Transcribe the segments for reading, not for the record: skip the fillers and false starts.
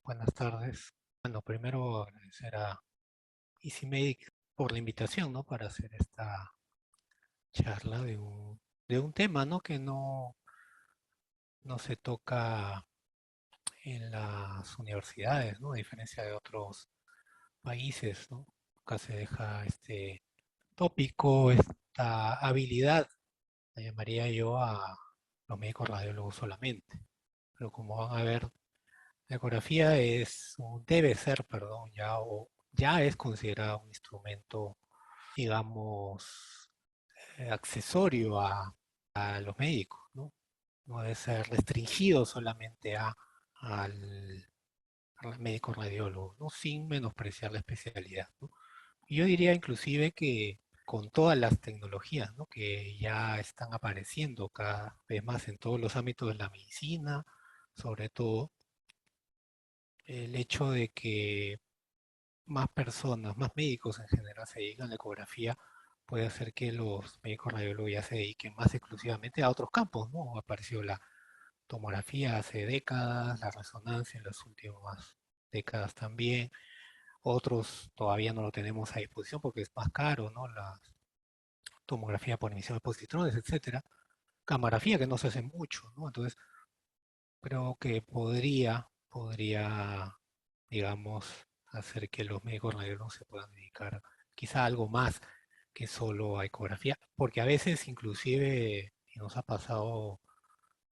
Buenas tardes. Bueno, primero agradecer a EasyMedic por la invitación, ¿no? Para hacer esta charla de un tema, ¿no? Que no se toca en las universidades, ¿no? A diferencia de otros países, ¿no? Nunca se deja este tópico, esta habilidad, la llamaría yo a los médicos radiólogos solamente. Pero como van a ver, la ecografía debe ser, perdón, ya es considerado un instrumento, digamos, accesorio a los médicos, ¿no? No debe ser restringido solamente al, al médico radiólogo, ¿no? Sin menospreciar la especialidad, ¿no? Y yo diría inclusive que con todas las tecnologías, ¿no? Que ya están apareciendo cada vez más en todos los ámbitos de la medicina, sobre todo el hecho de que más personas, más médicos en general se dedican a la ecografía, puede hacer que los médicos radiólogos ya se dediquen más exclusivamente a otros campos, ¿no? Apareció la tomografía hace décadas, la resonancia en las últimas décadas también. Otros todavía no lo tenemos a disposición porque es más caro, ¿no? La tomografía por emisión de positrones, etcétera. Camografía que no se hace mucho, ¿no? Entonces, creo que podría, digamos, hacer que los médicos radiólogos se puedan dedicar quizá a algo más que solo a ecografía, porque a veces inclusive, y nos ha pasado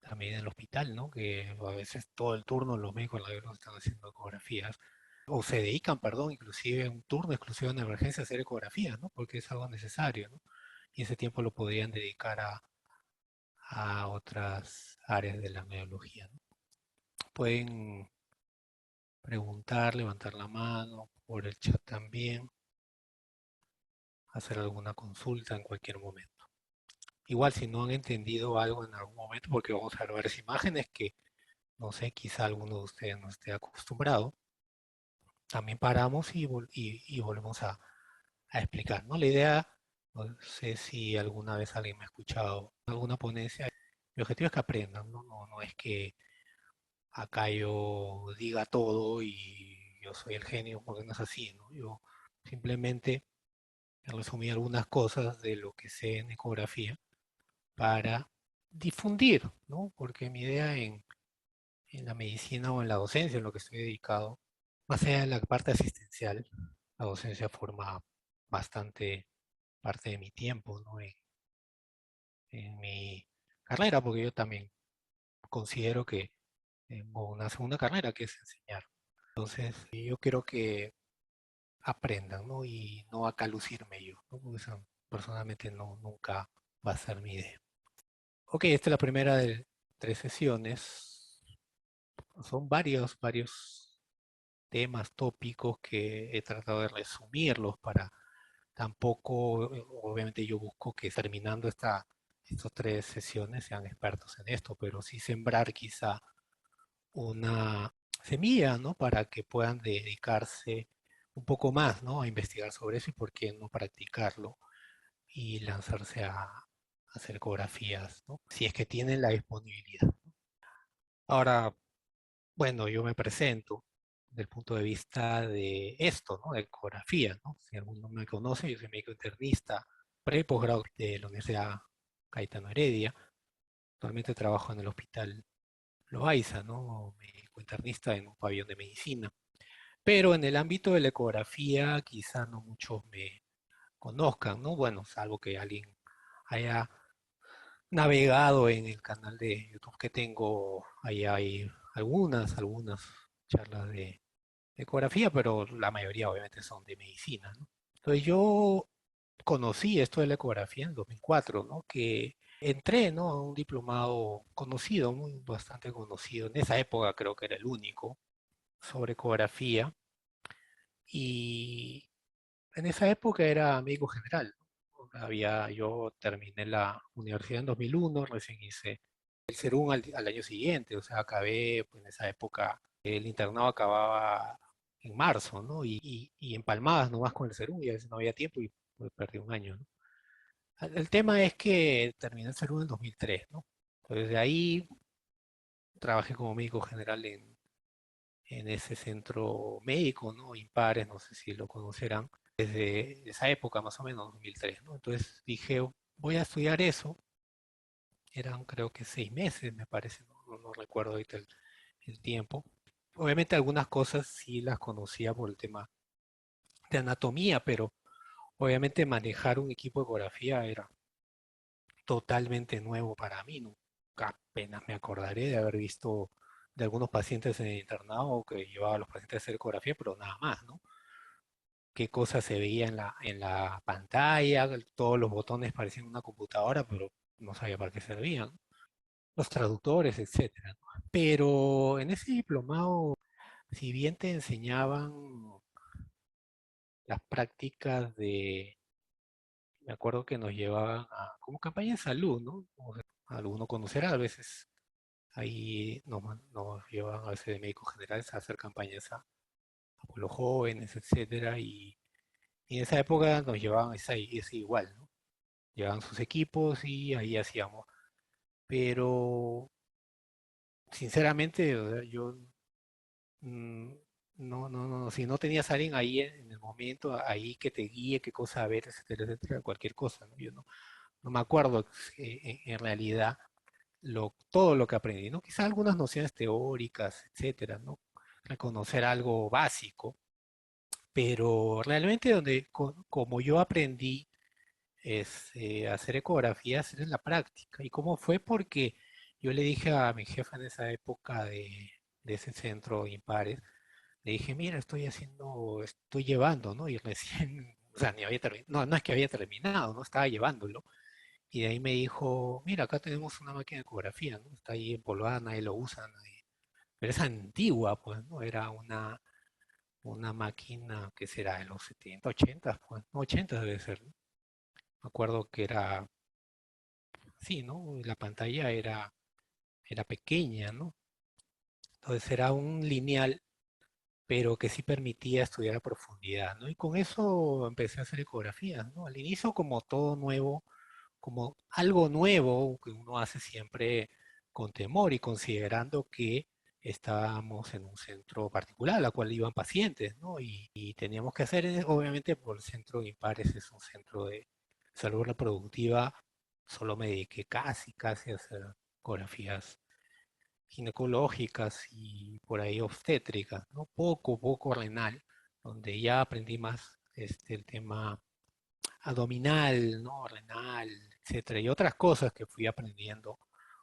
también en el hospital, ¿no? Que a veces todo el turno los médicos radiólogos están haciendo ecografías, o se dedican, perdón, inclusive un turno exclusivo en emergencia a hacer ecografías, ¿no? Porque es algo necesario, ¿no? Y ese tiempo lo podrían dedicar a otras áreas de la neurología, ¿no? Pueden preguntar, levantar la mano, por el chat también, hacer alguna consulta en cualquier momento. Igual si no han entendido algo en algún momento, porque vamos a ver varias imágenes que, no sé, quizá alguno de ustedes no esté acostumbrado, también paramos y volvemos a explicar, ¿no? La idea, no sé si alguna vez alguien me ha escuchado en alguna ponencia, mi objetivo es que aprendan, ¿no? No es que acá yo diga todo y yo soy el genio, porque no es así, ¿no? Yo simplemente resumí algunas cosas de lo que sé en ecografía para difundir, ¿no? Porque mi idea en la medicina o en la docencia, en lo que estoy dedicado, más allá de la parte asistencial, la docencia forma bastante parte de mi tiempo, ¿no? En mi carrera, porque yo también considero que tengo una segunda carrera que es enseñar. Entonces, yo quiero que aprendan, ¿no? Y no acá lucirme yo, ¿no? Porque eso personalmente nunca va a ser mi idea. Ok, esta es la primera de 3 sesiones. Son varios temas, tópicos que he tratado de resumirlos para tampoco, obviamente yo busco que terminando estas 3 sesiones sean expertos en esto, pero sí sembrar quizá una semilla, ¿no? Para que puedan dedicarse un poco más, ¿no? A investigar sobre eso y por qué no practicarlo y lanzarse a hacer ecografías, ¿no? Si es que tienen la disponibilidad. Ahora, bueno, yo me presento desde el punto de vista de esto, ¿no? De ecografía, ¿no? Si alguno me conoce, yo soy médico internista, posgrado de la Universidad Caetano Heredia. Actualmente trabajo en el Hospital Loaiza, ¿no? Médico internista en un pabellón de medicina. Pero en el ámbito de la ecografía quizá no muchos me conozcan, ¿no? Bueno, salvo que alguien haya navegado en el canal de YouTube que tengo, ahí hay algunas charlas de ecografía, pero la mayoría obviamente son de medicina, ¿no? Entonces yo conocí esto de la ecografía en 2004, ¿no? Que entré, ¿no? A un diplomado conocido, bastante conocido, en esa época creo que era el único, sobre ecografía, y en esa época era médico general, ¿no? Yo terminé la universidad en 2001, recién hice el SERUM al año siguiente, o sea, acabé, pues en esa época, el internado acababa en marzo, ¿no? Y empalmadas nomás con el SERUM, y a veces no había tiempo y pues, perdí un año, ¿no? El tema es que terminé el SERUM en 2003, ¿no? Entonces de ahí trabajé como médico general en ese centro médico, ¿no? Impares, no sé si lo conocerán, desde esa época, más o menos, 2003, ¿no? Entonces dije, voy a estudiar eso. Eran creo que 6 meses, me parece, no recuerdo ahorita el tiempo. Obviamente algunas cosas sí las conocía por el tema de anatomía, pero obviamente manejar un equipo de ecografía era totalmente nuevo para mí. Nunca apenas me acordaré de haber visto de algunos pacientes en el internado que llevaba a los pacientes a hacer ecografía, pero nada más, ¿no? Qué cosas se veía en la pantalla, todos los botones parecían una computadora, pero no sabía para qué servían, ¿no? Los traductores, etcétera, ¿no? Pero en ese diplomado, si bien te enseñaban las prácticas me acuerdo que nos llevaban a, como campaña de salud, ¿no? O sea, alguno conocerá, a veces ahí nos llevaban a veces de médicos generales a hacer campañas a los jóvenes, etcétera, y en esa época nos llevaban esa igual, ¿no? Llevaban sus equipos y ahí hacíamos. Pero sinceramente, o sea, yo mm, si no tenías a alguien ahí en el momento, ahí que te guíe, qué cosa ver, etcétera, etcétera, cualquier cosa, ¿no? Yo no me acuerdo en realidad todo lo que aprendí, ¿no? Quizás algunas nociones teóricas, etcétera, ¿no? Reconocer algo básico, pero realmente como yo aprendí a hacer ecografías era en la práctica. ¿Y cómo fue? Porque yo le dije a mi jefa en esa época de ese centro Impares, le dije, mira, estoy llevando, ¿no? Y recién, o sea, ni había terminado, no es que había terminado, ¿no? Estaba llevándolo. Y de ahí me dijo, mira, acá tenemos una máquina de ecografía, ¿no? Está ahí empolvada, nadie lo usa, pero es antigua, pues, ¿no? Era una máquina que será de los 70 80, pues, no, 80 debe ser, ¿no? Me acuerdo que era, sí, ¿no? La pantalla era pequeña, ¿no? Entonces era un lineal, pero que sí permitía estudiar a profundidad, ¿no? Y con eso empecé a hacer ecografías, ¿no? Al inicio como todo nuevo, como algo nuevo que uno hace siempre con temor y considerando que estábamos en un centro particular, al cual iban pacientes, ¿no? Y teníamos que hacer, obviamente, por el centro de Impares es un centro de salud reproductiva, solo me dediqué casi a hacer ecografías ginecológicas y por ahí obstétricas, ¿no? Poco renal, donde ya aprendí más el tema abdominal, ¿no? Renal, etcétera, y otras cosas que fui aprendiendo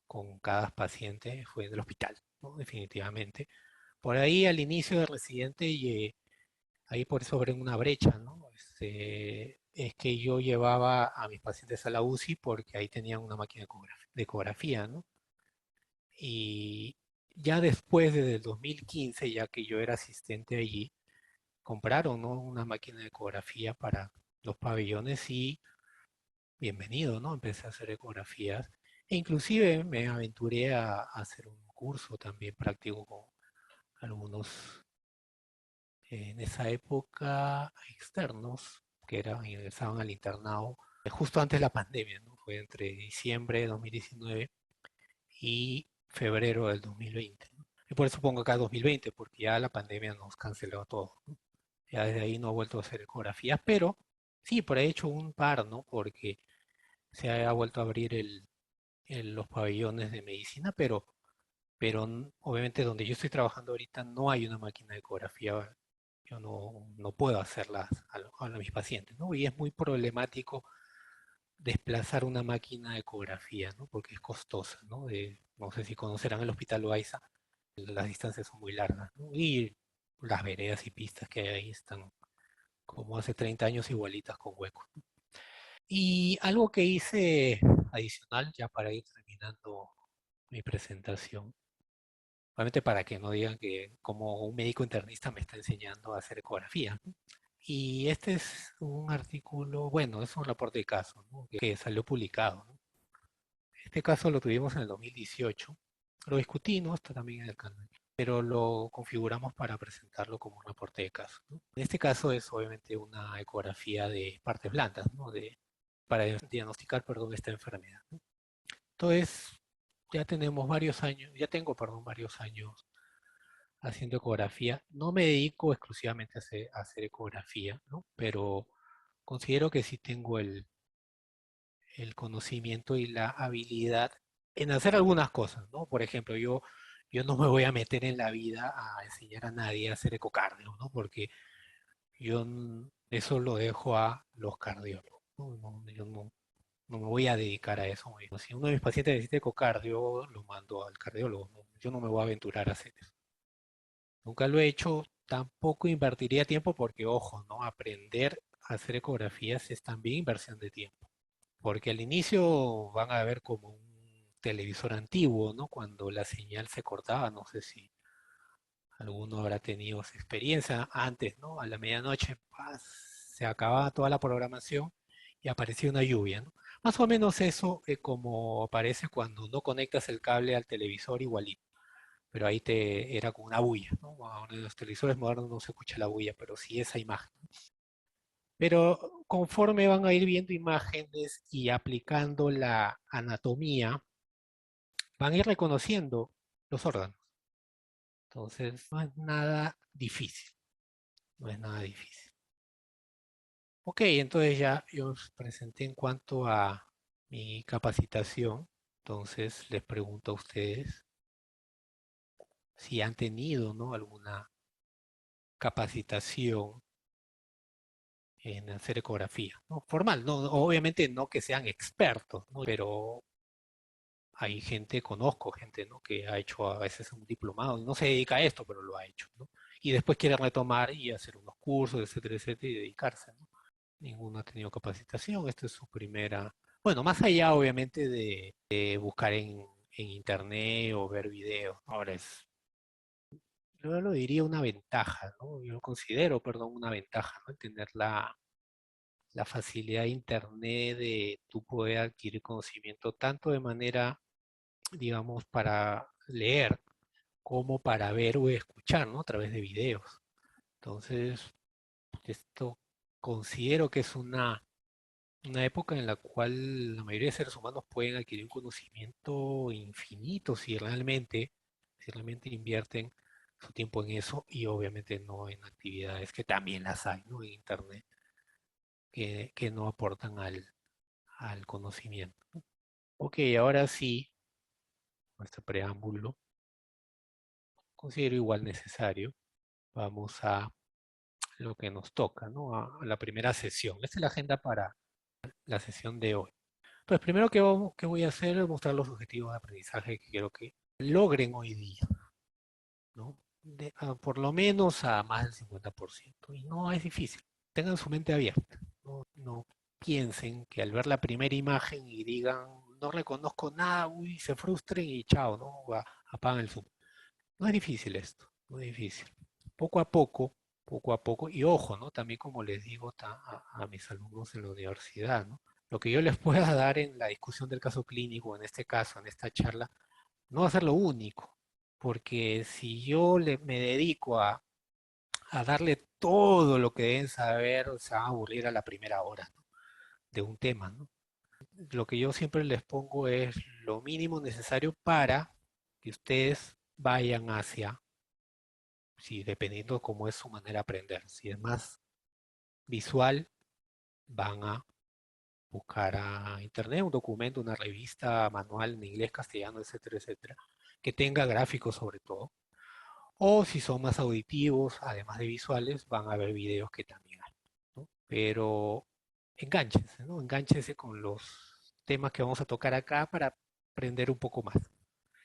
con cada paciente fue en el hospital, ¿no? Definitivamente. Por ahí al inicio de residente, y ahí por eso abrí una brecha, ¿no? Es que yo llevaba a mis pacientes a la UCI porque ahí tenían una máquina de ecografía, ¿no? Y ya después, desde el 2015, ya que yo era asistente allí, compraron, ¿no? Una máquina de ecografía para los pabellones y bienvenido, ¿no? Empecé a hacer ecografías e inclusive me aventuré a hacer un curso también práctico con algunos en esa época externos que ingresaban al internado justo antes de la pandemia, ¿no? Fue entre diciembre de 2019 y febrero del 2020, ¿no? Y por eso pongo acá 2020, porque ya la pandemia nos canceló todo, ¿no? Ya desde ahí no he vuelto a hacer ecografías, pero sí, por ahí he hecho un par, ¿no? Porque se ha vuelto a abrir los pabellones de medicina, pero obviamente donde yo estoy trabajando ahorita no hay una máquina de ecografía. Yo no puedo hacerlas a mis pacientes, ¿no? Y es muy problemático desplazar una máquina de ecografía, ¿no? Porque es costosa, ¿no? No sé si conocerán el Hospital Loaiza, las distancias son muy largas, ¿no? Y las veredas y pistas que hay ahí están como hace 30 años igualitas con huecos. Y algo que hice adicional, ya para ir terminando mi presentación, obviamente para que no digan que como un médico internista me está enseñando a hacer ecografía, ¿no? Y este es un artículo, bueno, es un reporte de caso, ¿no? Que salió publicado, ¿no? Este caso lo tuvimos en el 2018, lo discutí, ¿no? Está también en el canal, pero lo configuramos para presentarlo como un reporte de caso, ¿no? En este caso es obviamente una ecografía de partes blandas, ¿no? Para diagnosticar, perdón, esta enfermedad, ¿no? Entonces, ya tenemos varios años, ya tengo, perdón, varios años haciendo ecografía. No me dedico exclusivamente a hacer ecografía, ¿no? Pero considero que sí tengo el conocimiento y la habilidad en hacer algunas cosas, ¿no? Por ejemplo, yo no me voy a meter en la vida a enseñar a nadie a hacer ecocardio, ¿no? Porque eso lo dejo a los cardiólogos, ¿no? Yo no me voy a dedicar a eso mismo. Si uno de mis pacientes necesita ecocardio, lo mando al cardiólogo, ¿no? Yo no me voy a aventurar a hacer eso. Nunca lo he hecho, tampoco invertiría tiempo porque, ojo, ¿no? Aprender a hacer ecografías es también inversión de tiempo. Porque al inicio van a ver como un televisor antiguo, ¿no? Cuando la señal se cortaba, no sé si alguno habrá tenido esa experiencia antes, ¿no? A la medianoche, ¡paz! Se acababa toda la programación y aparecía una lluvia, ¿no? Más o menos eso como aparece cuando no conectas el cable al televisor igualito, pero ahí te era con una bulla, ¿no? Ahora en los televisores modernos no se escucha la bulla, pero sí esa imagen. Pero conforme van a ir viendo imágenes y aplicando la anatomía, van a ir reconociendo los órganos. Entonces, no es nada difícil, no es nada difícil. Ok, entonces ya yo os presenté en cuanto a mi capacitación. Entonces, les pregunto a ustedes si han tenido, ¿no? alguna capacitación en hacer ecografía, ¿no? Formal, no, obviamente no que sean expertos, ¿no? Pero hay gente, conozco gente, ¿no? que ha hecho a veces un diplomado, no se dedica a esto, pero lo ha hecho, ¿no? Y después quiere retomar y hacer unos cursos, etcétera, etcétera, y dedicarse, ¿no? Ninguno ha tenido capacitación, esta es su primera, bueno, más allá obviamente de buscar en internet o ver videos, ahora yo lo diría una ventaja, ¿no? Yo lo considero, perdón, una ventaja, ¿no? Tener la facilidad de internet de tú poder adquirir conocimiento tanto de manera, digamos, para leer como para ver o escuchar, ¿no? A través de videos. Entonces, esto considero que es una época en la cual la mayoría de seres humanos pueden adquirir un conocimiento infinito si realmente invierten su tiempo en eso y obviamente no en actividades que también las hay, ¿no? En internet, que no aportan al conocimiento. Ok, ahora sí, nuestro preámbulo considero igual necesario. Vamos a lo que nos toca, ¿no? A la primera sesión. Esta es la agenda para la sesión de hoy. Pues primero que voy a hacer es mostrar los objetivos de aprendizaje que quiero que logren hoy día, ¿no? Por lo menos a más del 50%. Y no es difícil. Tengan su mente abierta. No piensen que al ver la primera imagen y digan, no reconozco nada, uy, se frustren y chao, ¿no? Apagan el Zoom. No es difícil esto, no es difícil. Poco poco a poco, y ojo, ¿no? También como les digo a mis alumnos en la universidad, ¿no? Lo que yo les pueda dar en la discusión del caso clínico, en este caso, en esta charla, no va a ser lo único, porque si me dedico a darle todo lo que deben saber, se van a aburrir a la primera hora, ¿no? De un tema, ¿no? Lo que yo siempre les pongo es lo mínimo necesario para que ustedes vayan hacia, si dependiendo cómo es su manera de aprender, si es más visual, van a buscar a internet un documento, una revista, manual en inglés, castellano, etcétera, etcétera, que tenga gráficos sobre todo. O si son más auditivos, además de visuales, van a ver videos que también hay, ¿no? Pero enganchense, ¿no? Enganchense con los temas que vamos a tocar acá para aprender un poco más.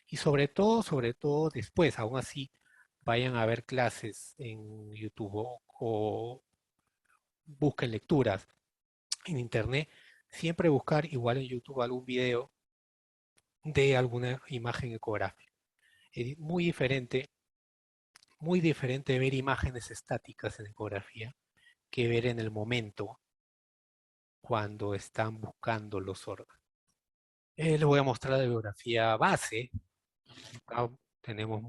Y sobre todo después, aún así, vayan a ver clases en YouTube o busquen lecturas en internet, siempre buscar igual en YouTube algún video de alguna imagen ecográfica. Es muy diferente ver imágenes estáticas en ecografía que ver en el momento cuando están buscando los órganos. Les voy a mostrar la bibliografía base. Acá tenemos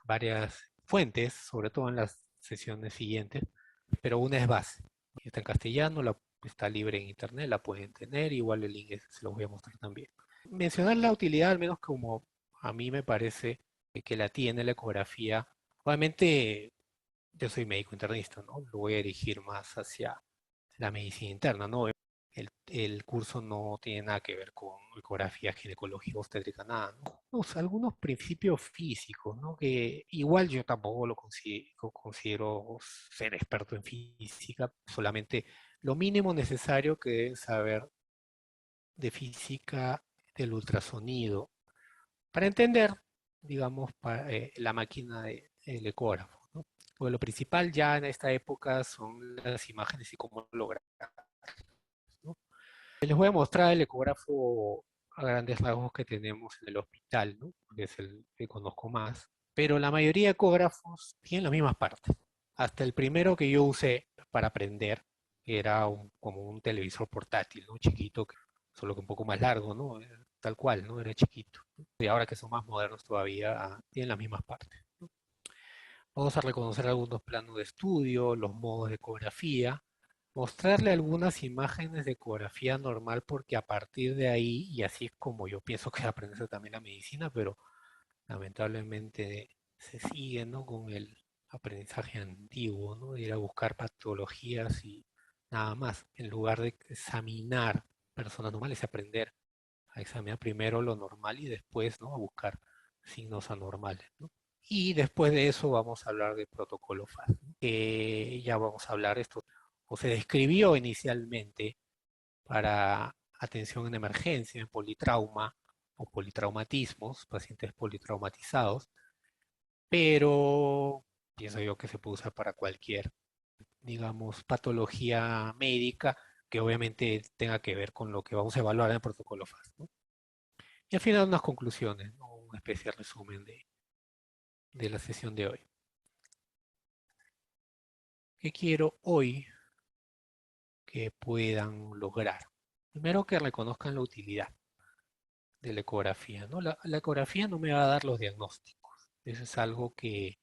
varias fuentes, sobre todo en las sesiones siguientes, pero una es base. Está en castellano, está libre en internet, la pueden tener, igual el link se los voy a mostrar también. Mencionar la utilidad, al menos como a mí me parece que la tiene la ecografía Obviamente, yo soy médico internista, ¿no? Lo voy a dirigir más hacia la medicina interna, ¿no? El curso no tiene nada que ver con ecografía, ginecología, obstétrica, nada, ¿no? Algunos principios físicos, ¿no? Que igual yo tampoco lo considero ser experto en física, solamente lo mínimo necesario que deben saber de física del ultrasonido para entender, digamos, la máquina del ecógrafo, ¿no? Porque lo principal ya en esta época son las imágenes y cómo lograr, ¿no? Les voy a mostrar el ecógrafo a grandes rasgos que tenemos en el hospital, ¿no? Que es el que conozco más. Pero la mayoría de ecógrafos tienen las mismas partes. Hasta el primero que yo usé para aprender era como un televisor portátil, ¿no? Chiquito, solo que un poco más largo, ¿no? Tal cual, ¿no? Era chiquito. Y ahora que son más modernos todavía, tienen las mismas partes, ¿no? Vamos a reconocer algunos planos de estudio, los modos de ecografía, mostrarle algunas imágenes de ecografía normal porque a partir de ahí, y así es como yo pienso que aprende también la medicina, pero lamentablemente se sigue, ¿no? Con el aprendizaje antiguo, ¿no? De ir a buscar patologías y nada más, en lugar de examinar personas normales y aprender a examinar primero lo normal y después, ¿no? A buscar signos anormales, ¿no? Y después de eso vamos a hablar de protocolo FAS, ¿no? Que ya vamos a hablar esto, o se describió inicialmente para atención en emergencia, en politrauma o politraumatismos, pacientes politraumatizados, pero pienso yo que se puede usar para cualquier, digamos, patología médica que obviamente tenga que ver con lo que vamos a evaluar en el protocolo FAS, ¿no? Y al final unas conclusiones, ¿no? Una especie de resumen de la sesión de hoy. ¿Qué quiero hoy que puedan lograr? Primero que reconozcan la utilidad de la ecografía, ¿no? La ecografía no me va a dar los diagnósticos. Eso es algo que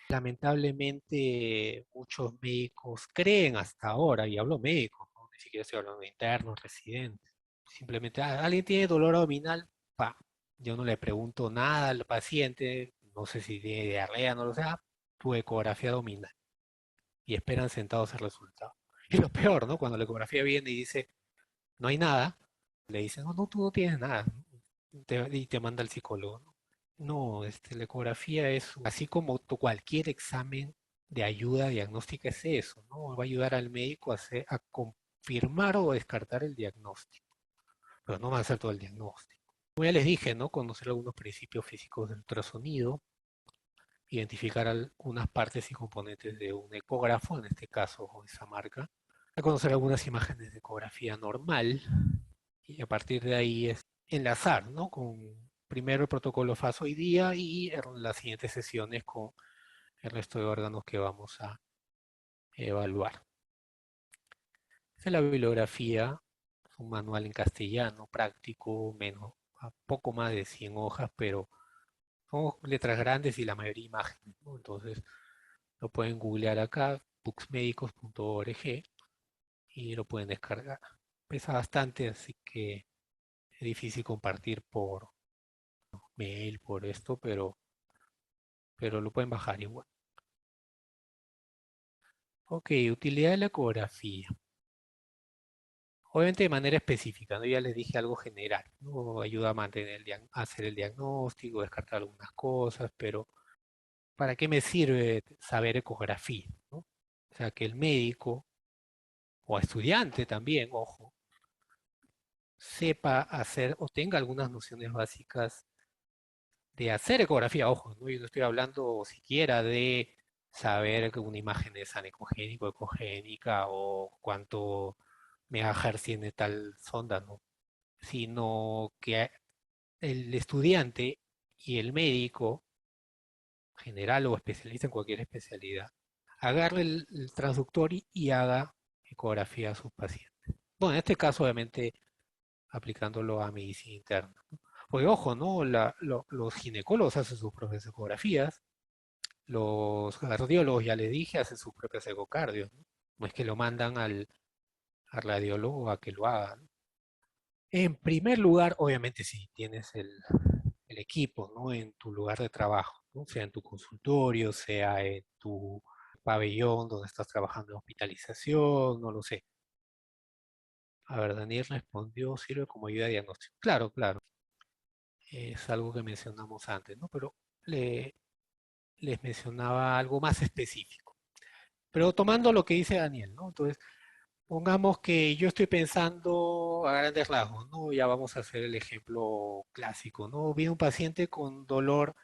lamentablemente muchos médicos creen hasta ahora, y hablo médicos, ¿no? Ni siquiera estoy hablando de internos, residentes. Simplemente, alguien tiene dolor abdominal, pa, yo no le pregunto nada al paciente, no sé si tiene diarrea, no lo sé, tu ecografía abdominal, y esperan sentados el resultado. Y lo peor, ¿no? Cuando la ecografía viene y dice, no hay nada, le dicen, no, no, tú no tienes nada, y te manda al psicólogo, ¿no? No, la ecografía es, así como cualquier examen de ayuda diagnóstica es eso, ¿no? Va a ayudar al médico a confirmar o descartar el diagnóstico, pero no va a hacer todo el diagnóstico. Como ya les dije, ¿no? Conocer algunos principios físicos del ultrasonido, identificar algunas partes y componentes de un ecógrafo, en este caso esa marca, a conocer algunas imágenes de ecografía normal, y a partir de ahí es enlazar, ¿no? Con primero el protocolo FAS hoy día y en las siguientes sesiones con el resto de órganos que vamos a evaluar. Esta es la bibliografía, es un manual en castellano, práctico, menos, a poco más de 100 hojas, pero son letras grandes y la mayoría imágenes, ¿no? Entonces lo pueden googlear acá, booksmedicos.org, y lo pueden descargar. Pesa bastante, así que es difícil compartir por mail, por esto, pero lo pueden bajar igual. Ok, utilidad de la ecografía. Obviamente de manera específica, ¿no? Ya les dije algo general, ¿no? Ayuda a mantener a hacer el diagnóstico, descartar algunas cosas, pero ¿para qué me sirve saber ecografía, ¿no? O sea, que el médico o estudiante también, ojo, sepa hacer o tenga algunas nociones básicas de hacer ecografía, ojo, ¿no? Yo no estoy hablando siquiera de saber que una imagen es anecogénica o ecogénica o cuánto megahertz tiene tal sonda, ¿no? Sino que el estudiante y el médico, general o especialista en cualquier especialidad, agarre el transductor y haga ecografía a sus pacientes. Bueno, en este caso, obviamente, aplicándolo a medicina interna, ¿no? Porque, ojo, ¿no? Los ginecólogos hacen sus propias ecografías, los cardiólogos, ya les dije, hacen sus propias ecocardios, ¿no? No es que lo mandan al radiólogo a que lo haga, ¿no? En primer lugar, obviamente, si tienes el equipo, ¿no? En tu lugar de trabajo. ¿no? Sea en tu consultorio, sea en tu pabellón donde estás trabajando en hospitalización, no lo sé. A ver, Daniel respondió, sirve como ayuda de diagnóstico. Claro, claro, es algo que mencionamos antes, ¿no? Pero le, les mencionaba algo más específico. Pero tomando lo que dice Daniel, ¿no? Entonces, pongamos que yo estoy pensando a grandes rasgos, ¿no? Ya vamos a hacer el ejemplo clásico, ¿no? Viene un paciente con dolor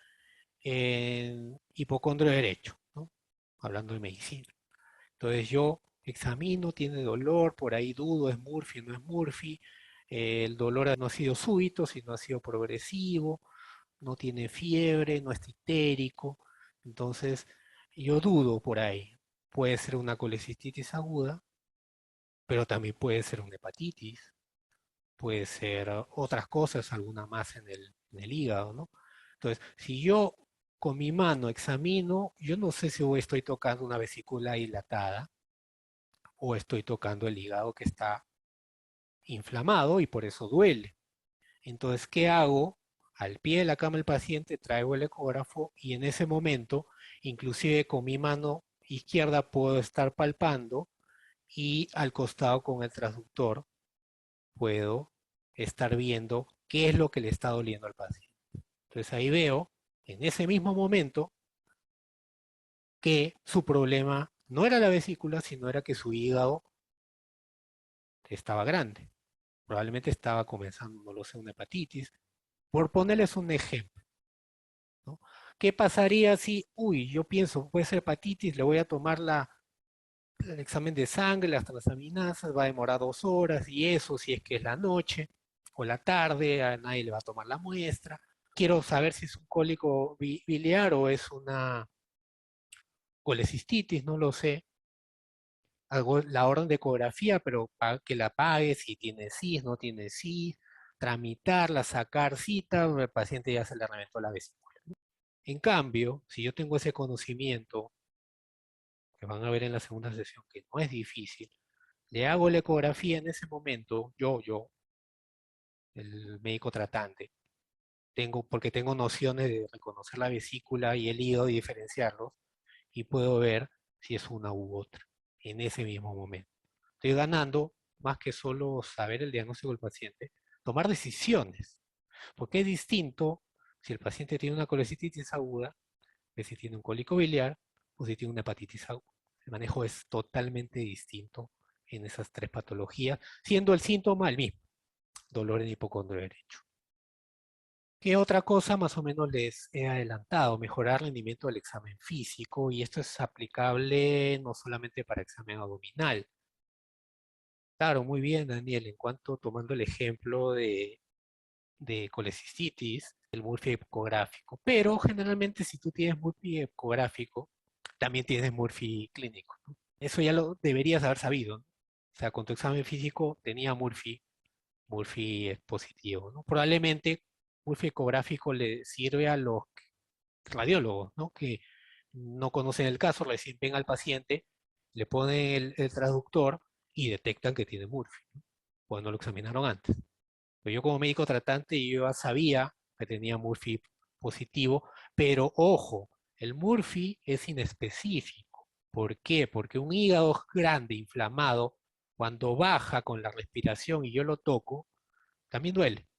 en hipocondrio derecho, ¿no? Hablando de medicina. Entonces yo examino, tiene dolor, por ahí dudo, es Murphy, no es Murphy. El dolor no ha sido súbito, sino ha sido progresivo, no tiene fiebre, no es ictérico. Entonces yo dudo por ahí. Puede ser una colecistitis aguda, pero también puede ser una hepatitis, puede ser otras cosas, alguna más en el hígado, ¿no? Entonces, si yo con mi mano examino, yo no sé si estoy tocando una vesícula dilatada o estoy tocando el hígado que está inflamado y por eso duele. Entonces, ¿qué hago? Al pie de la cama del paciente traigo el ecógrafo y en ese momento, inclusive con mi mano izquierda puedo estar palpando y al costado con el transductor puedo estar viendo qué es lo que le está doliendo al paciente. Entonces ahí veo, en ese mismo momento, que su problema no era la vesícula, sino era que su hígado estaba grande. Probablemente estaba comenzando, no lo sé, una hepatitis. Por ponerles un ejemplo, ¿no? ¿Qué pasaría si, uy, yo pienso, puede ser hepatitis, le voy a tomar el examen de sangre, las transaminasas, va a demorar 2 horas y eso si es que es la noche o la tarde, a nadie le va a tomar la muestra. Quiero saber si es un cólico biliar o es una colecistitis, no lo sé. Hago la orden de ecografía, pero para que la pague, si tiene CIS, no tiene CIS, tramitarla, sacar cita, el paciente ya se le reventó la vesícula. En cambio, si yo tengo ese conocimiento, que van a ver en la segunda sesión, que no es difícil, le hago la ecografía en ese momento, el médico tratante, porque tengo nociones de reconocer la vesícula y el hígado y diferenciarlos, y puedo ver si es una u otra en ese mismo momento. Estoy ganando más que solo saber el diagnóstico del paciente, tomar decisiones, porque es distinto si el paciente tiene una colecitis aguda, que si tiene un cólico biliar o si tiene una hepatitis aguda. El manejo es totalmente distinto en esas tres patologías, siendo el síntoma el mismo, dolor en hipocondrio derecho. ¿Qué otra cosa más o menos les he adelantado? Mejorar el rendimiento del examen físico y esto es aplicable no solamente para examen abdominal. Claro, muy bien, Daniel, en cuanto tomando el ejemplo de colecistitis, el Murphy ecográfico, pero generalmente si tú tienes Murphy ecográfico, también tienes Murphy clínico, ¿no? Eso ya lo deberías haber sabido, ¿no? O sea, con tu examen físico tenía Murphy, Murphy es positivo, ¿no? Probablemente Murphy ecográfico le sirve a los radiólogos, ¿no? Que no conocen el caso, recién ven al paciente, le ponen el traductor y detectan que tiene Murphy, ¿no? Cuando lo examinaron antes. Pero yo como médico tratante yo ya sabía que tenía Murphy positivo, pero ojo, el Murphy es inespecífico. ¿Por qué? Porque un hígado grande, inflamado, cuando baja con la respiración y yo lo toco, también duele.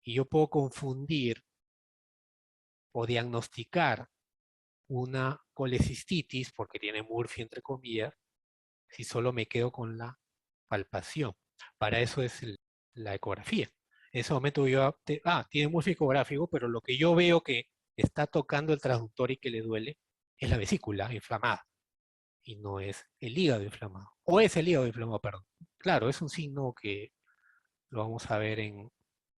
Y yo puedo confundir o diagnosticar una colecistitis, porque tiene Murphy entre comillas, si solo me quedo con la palpación. Para eso es la ecografía. En ese momento tiene Murphy ecográfico, pero lo que yo veo que está tocando el transductor y que le duele es la vesícula inflamada y no es el hígado inflamado. O es el hígado inflamado, perdón. Claro, es un signo que lo vamos a ver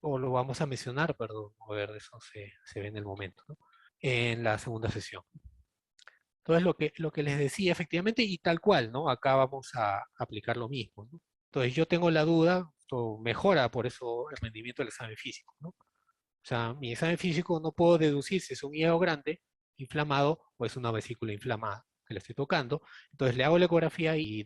o lo vamos a mencionar, perdón, a ver, eso se ve en el momento, ¿no? En la segunda sesión. Entonces, lo que les decía efectivamente, y tal cual, ¿no? Acá vamos a aplicar lo mismo, ¿no? Entonces, yo tengo la duda, esto mejora por eso el rendimiento del examen físico, ¿no? O sea, mi examen físico no puedo deducir si es un hígado grande, inflamado, o es una vesícula inflamada que le estoy tocando. Entonces, le hago la ecografía y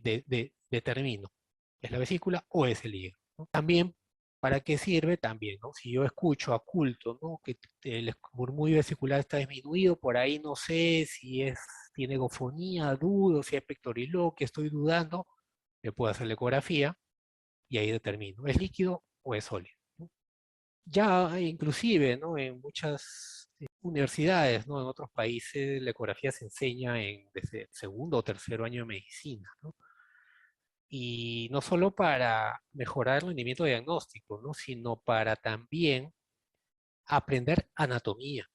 determino, ¿es la vesícula o es el hígado? ¿No? También ¿Para qué sirve? También, ¿no? Si yo escucho, oculto, ¿no? Que el murmullo vesicular está disminuido, por ahí no sé si tiene gofonía, dudo, si es pectoriloquia, estoy dudando, le puedo hacer la ecografía y ahí determino, ¿es líquido o es sólido? ¿No? Ya inclusive, ¿no? En muchas universidades, ¿no? En otros países la ecografía se enseña desde el segundo o tercer año de medicina, ¿no? Y no solo para mejorar el rendimiento diagnóstico, ¿no? Sino para también aprender anatomía,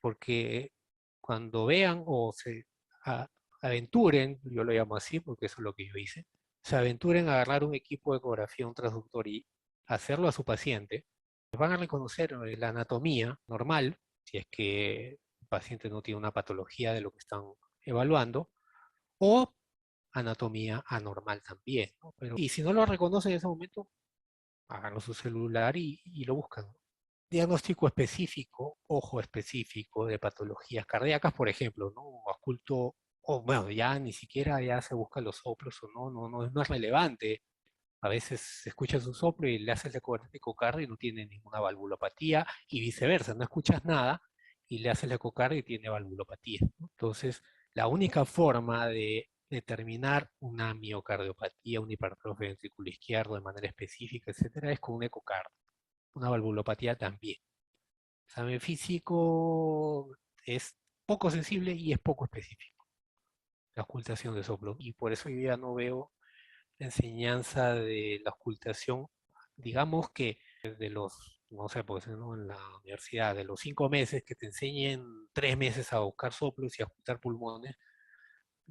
porque cuando vean o se a- aventuren, yo lo llamo así porque eso es lo que yo hice, se aventuren a agarrar un equipo de ecografía, un transductor y hacerlo a su paciente, van a reconocer la anatomía normal, si es que el paciente no tiene una patología de lo que están evaluando, o anatomía anormal también, ¿no? Y si no lo reconoce en ese momento, agarran su celular y lo buscan, ¿no? Diagnóstico específico, ojo específico de patologías cardíacas, por ejemplo, ¿no? Oculto, o bueno, ya ni siquiera ya se buscan los soplos o no es relevante. A veces se escucha su soplo y le haces el ecocardio y no tiene ninguna valvulopatía, y viceversa, no escuchas nada y le haces el ecocardio y tiene valvulopatía, ¿no? Entonces, la única forma de determinar una miocardiopatía, una hipertrofia ventrículo izquierdo de manera específica, etcétera, es con un ecocardio. Una valvulopatía también. El examen físico es poco sensible y es poco específico, la ocultación de soplo. Y por eso yo ya no veo la enseñanza de la ocultación, digamos que de los, no sé, pues ¿no? En la universidad, de los 5 meses que te enseñen 3 meses a buscar soplos y a ocultar pulmones,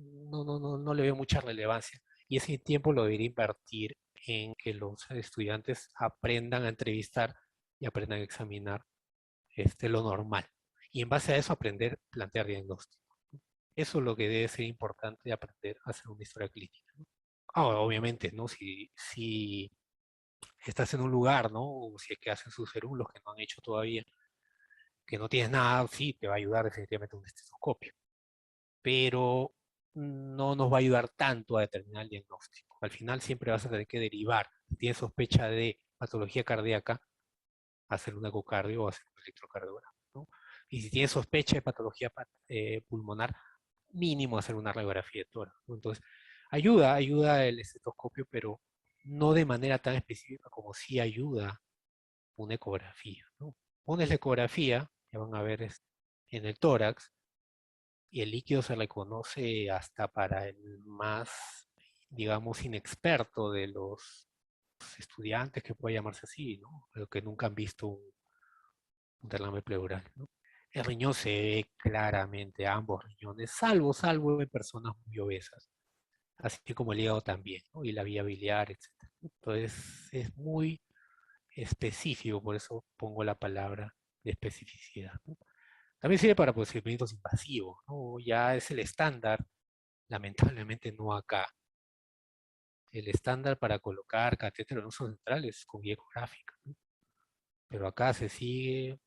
no le veo mucha relevancia. Y ese tiempo lo debería invertir en que los estudiantes aprendan a entrevistar y aprendan a examinar lo normal. Y en base a eso aprender a plantear diagnóstico. Eso es lo que debe ser importante, aprender a hacer una historia clínica, ¿no? Obviamente, ¿no? Si estás en un lugar, ¿no? O si es que hacen sus los que no han hecho todavía, que no tienes nada, sí, te va a ayudar definitivamente un estetoscopio, pero no nos va a ayudar tanto a determinar el diagnóstico. Al final siempre vas a tener que derivar, si tienes sospecha de patología cardíaca, hacer un ecocardio o hacer un electrocardiograma, ¿no? Y si tienes sospecha de patología pulmonar, mínimo hacer una radiografía de tórax, ¿no? Entonces, ayuda el estetoscopio, pero no de manera tan específica como sí ayuda una ecografía, ¿no? Pones la ecografía, ya van a ver en el tórax, y el líquido se reconoce hasta para el más, digamos, inexperto de los estudiantes, que puede llamarse así, ¿no? Pero que nunca han visto un derrame pleural, ¿no? El riñón se ve claramente, ambos riñones, salvo en personas muy obesas, así como el hígado también, ¿no? Y la vía biliar, etc. Entonces es muy específico, por eso pongo la palabra de especificidad, ¿no? También sirve para procedimientos invasivos, ¿no? Ya es el estándar, lamentablemente no acá. El estándar para colocar catéter en uso central es con guía ecográfica, ¿no? Pero acá se sigue.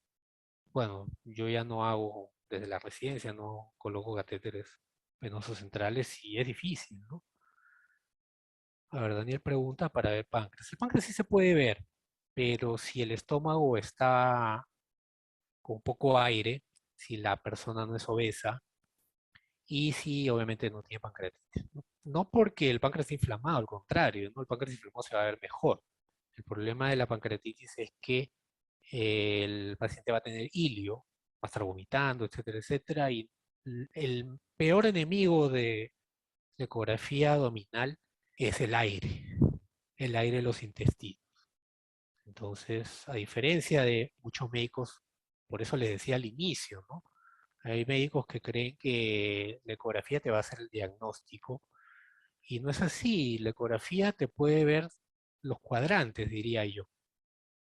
Bueno, yo ya no hago desde la residencia, no coloco catéteres venosos centrales y es difícil, ¿no? A ver, Daniel pregunta para ver páncreas. El páncreas sí se puede ver, pero si el estómago está con poco aire, si la persona no es obesa y si obviamente no tiene pancreatitis, ¿no? No porque el páncreas esté inflamado, al contrario, ¿no? El páncreas inflamado se va a ver mejor. El problema de la pancreatitis es que el paciente va a tener ilio, va a estar vomitando, etcétera, etcétera, y el peor enemigo de la ecografía abdominal es el aire de los intestinos. Entonces, a diferencia de muchos médicos, por eso les decía al inicio, ¿no? Hay médicos que creen que la ecografía te va a hacer el diagnóstico y no es así. La ecografía te puede ver los cuadrantes, diría yo.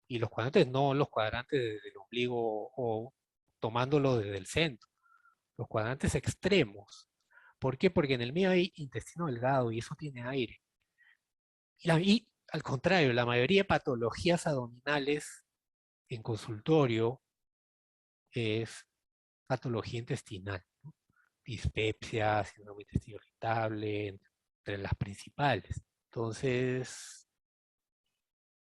Y los cuadrantes no los cuadrantes desde el ombligo o tomándolo desde el centro, los cuadrantes extremos. ¿Por qué? Porque en el medio hay intestino delgado y eso tiene aire. Y al contrario, la mayoría de patologías abdominales en consultorio es patología intestinal, ¿no? Dispepsia, síndrome de intestino irritable, entre las principales. Entonces,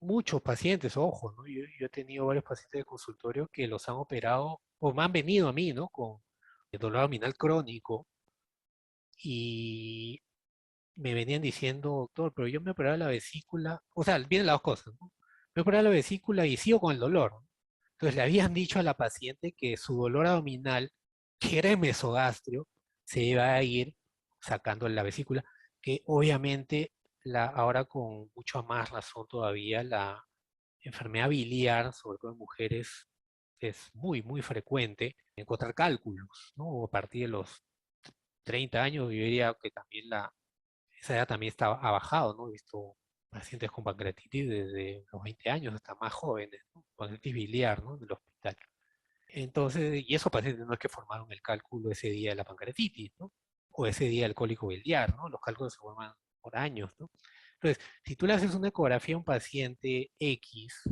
muchos pacientes, ojo, ¿no? Yo he tenido varios pacientes de consultorio que los han operado o me han venido a mí, ¿no? Con el dolor abdominal crónico y me venían diciendo, doctor, pero yo me operaba la vesícula, o sea, vienen las dos cosas, ¿no? Me operaba la vesícula y sigo con el dolor, ¿no? Entonces le habían dicho a la paciente que su dolor abdominal, que era el mesogastrio, se iba a ir sacando en la vesícula, que obviamente ahora con mucho más razón todavía la enfermedad biliar, sobre todo en mujeres, es muy, muy frecuente encontrar cálculos, ¿no? A partir de los 30 años, yo diría que también esa edad también ha bajado, ¿no? He visto pacientes con pancreatitis desde los 20 años hasta más jóvenes, ¿no? Pancreatitis biliar, ¿no? Del hospital. Entonces, y esos pacientes no es que formaron el cálculo ese día de la pancreatitis, ¿no? O ese día del cólico biliar, ¿no? Los cálculos se forman por años, ¿no? Entonces, si tú le haces una ecografía a un paciente X,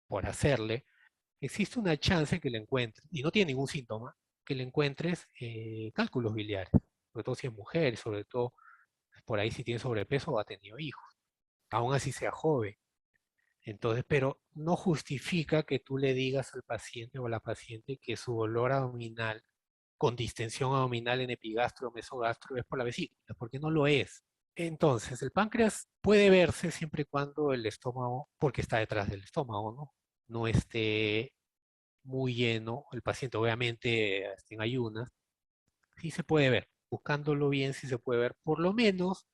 por hacerle, existe una chance que le encuentres, y no tiene ningún síntoma, que le encuentres cálculos biliares, sobre todo si es mujer, sobre todo por ahí si tiene sobrepeso o ha tenido hijos, aún así sea joven. Entonces, pero no justifica que tú le digas al paciente o a la paciente que su dolor abdominal con distensión abdominal en epigastro o mesogastro es por la vesícula, porque no lo es. Entonces, el páncreas puede verse siempre y cuando el estómago, porque está detrás del estómago, ¿no? No esté muy lleno, el paciente obviamente esté en ayunas, sí se puede ver. Buscándolo bien, sí se puede ver por lo menos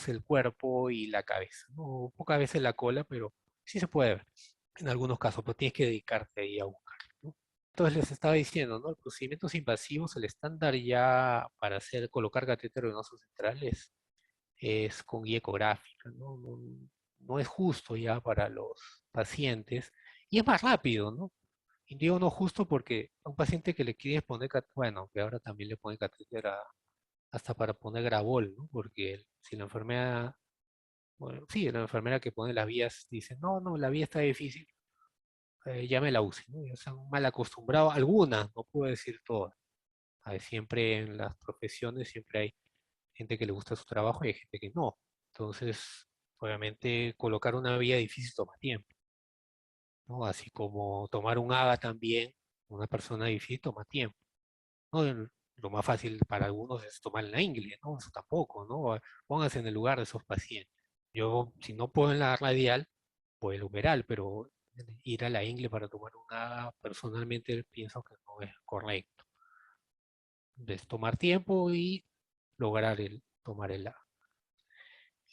el cuerpo y la cabeza, ¿no? Pocas veces la cola, pero sí se puede ver. En algunos casos, pero tienes que dedicarte ahí a buscar, ¿no? Entonces les estaba diciendo, ¿no? Los procedimientos invasivos, el estándar ya para colocar catéter venoso central es con guía ecográfica, ¿no? No es justo ya para los pacientes y es más rápido, ¿no? Y digo no justo porque a un paciente que le quieres poner, bueno, que ahora también le pone catéter hasta para poner Gravol, ¿no? Porque si la enfermera, bueno, sí, la enfermera que pone las vías dice, no, no, la vía está difícil, llame la UCI, ¿no? Ya se han mal acostumbrado, algunas, no puedo decir todas. Siempre en las profesiones, siempre hay gente que le gusta su trabajo y hay gente que no. Entonces, obviamente, colocar una vía difícil toma tiempo, ¿no? Así como tomar un AGA también, una persona difícil toma tiempo, ¿no? Lo más fácil para algunos es tomar la ingle, ¿no? Eso tampoco, ¿no? Pónganse en el lugar de esos pacientes. Yo, si no puedo en la radial, pues el humeral, pero ir a la ingle para tomar un AGA, personalmente pienso que no es correcto. Es tomar tiempo y lograr tomar el AGA.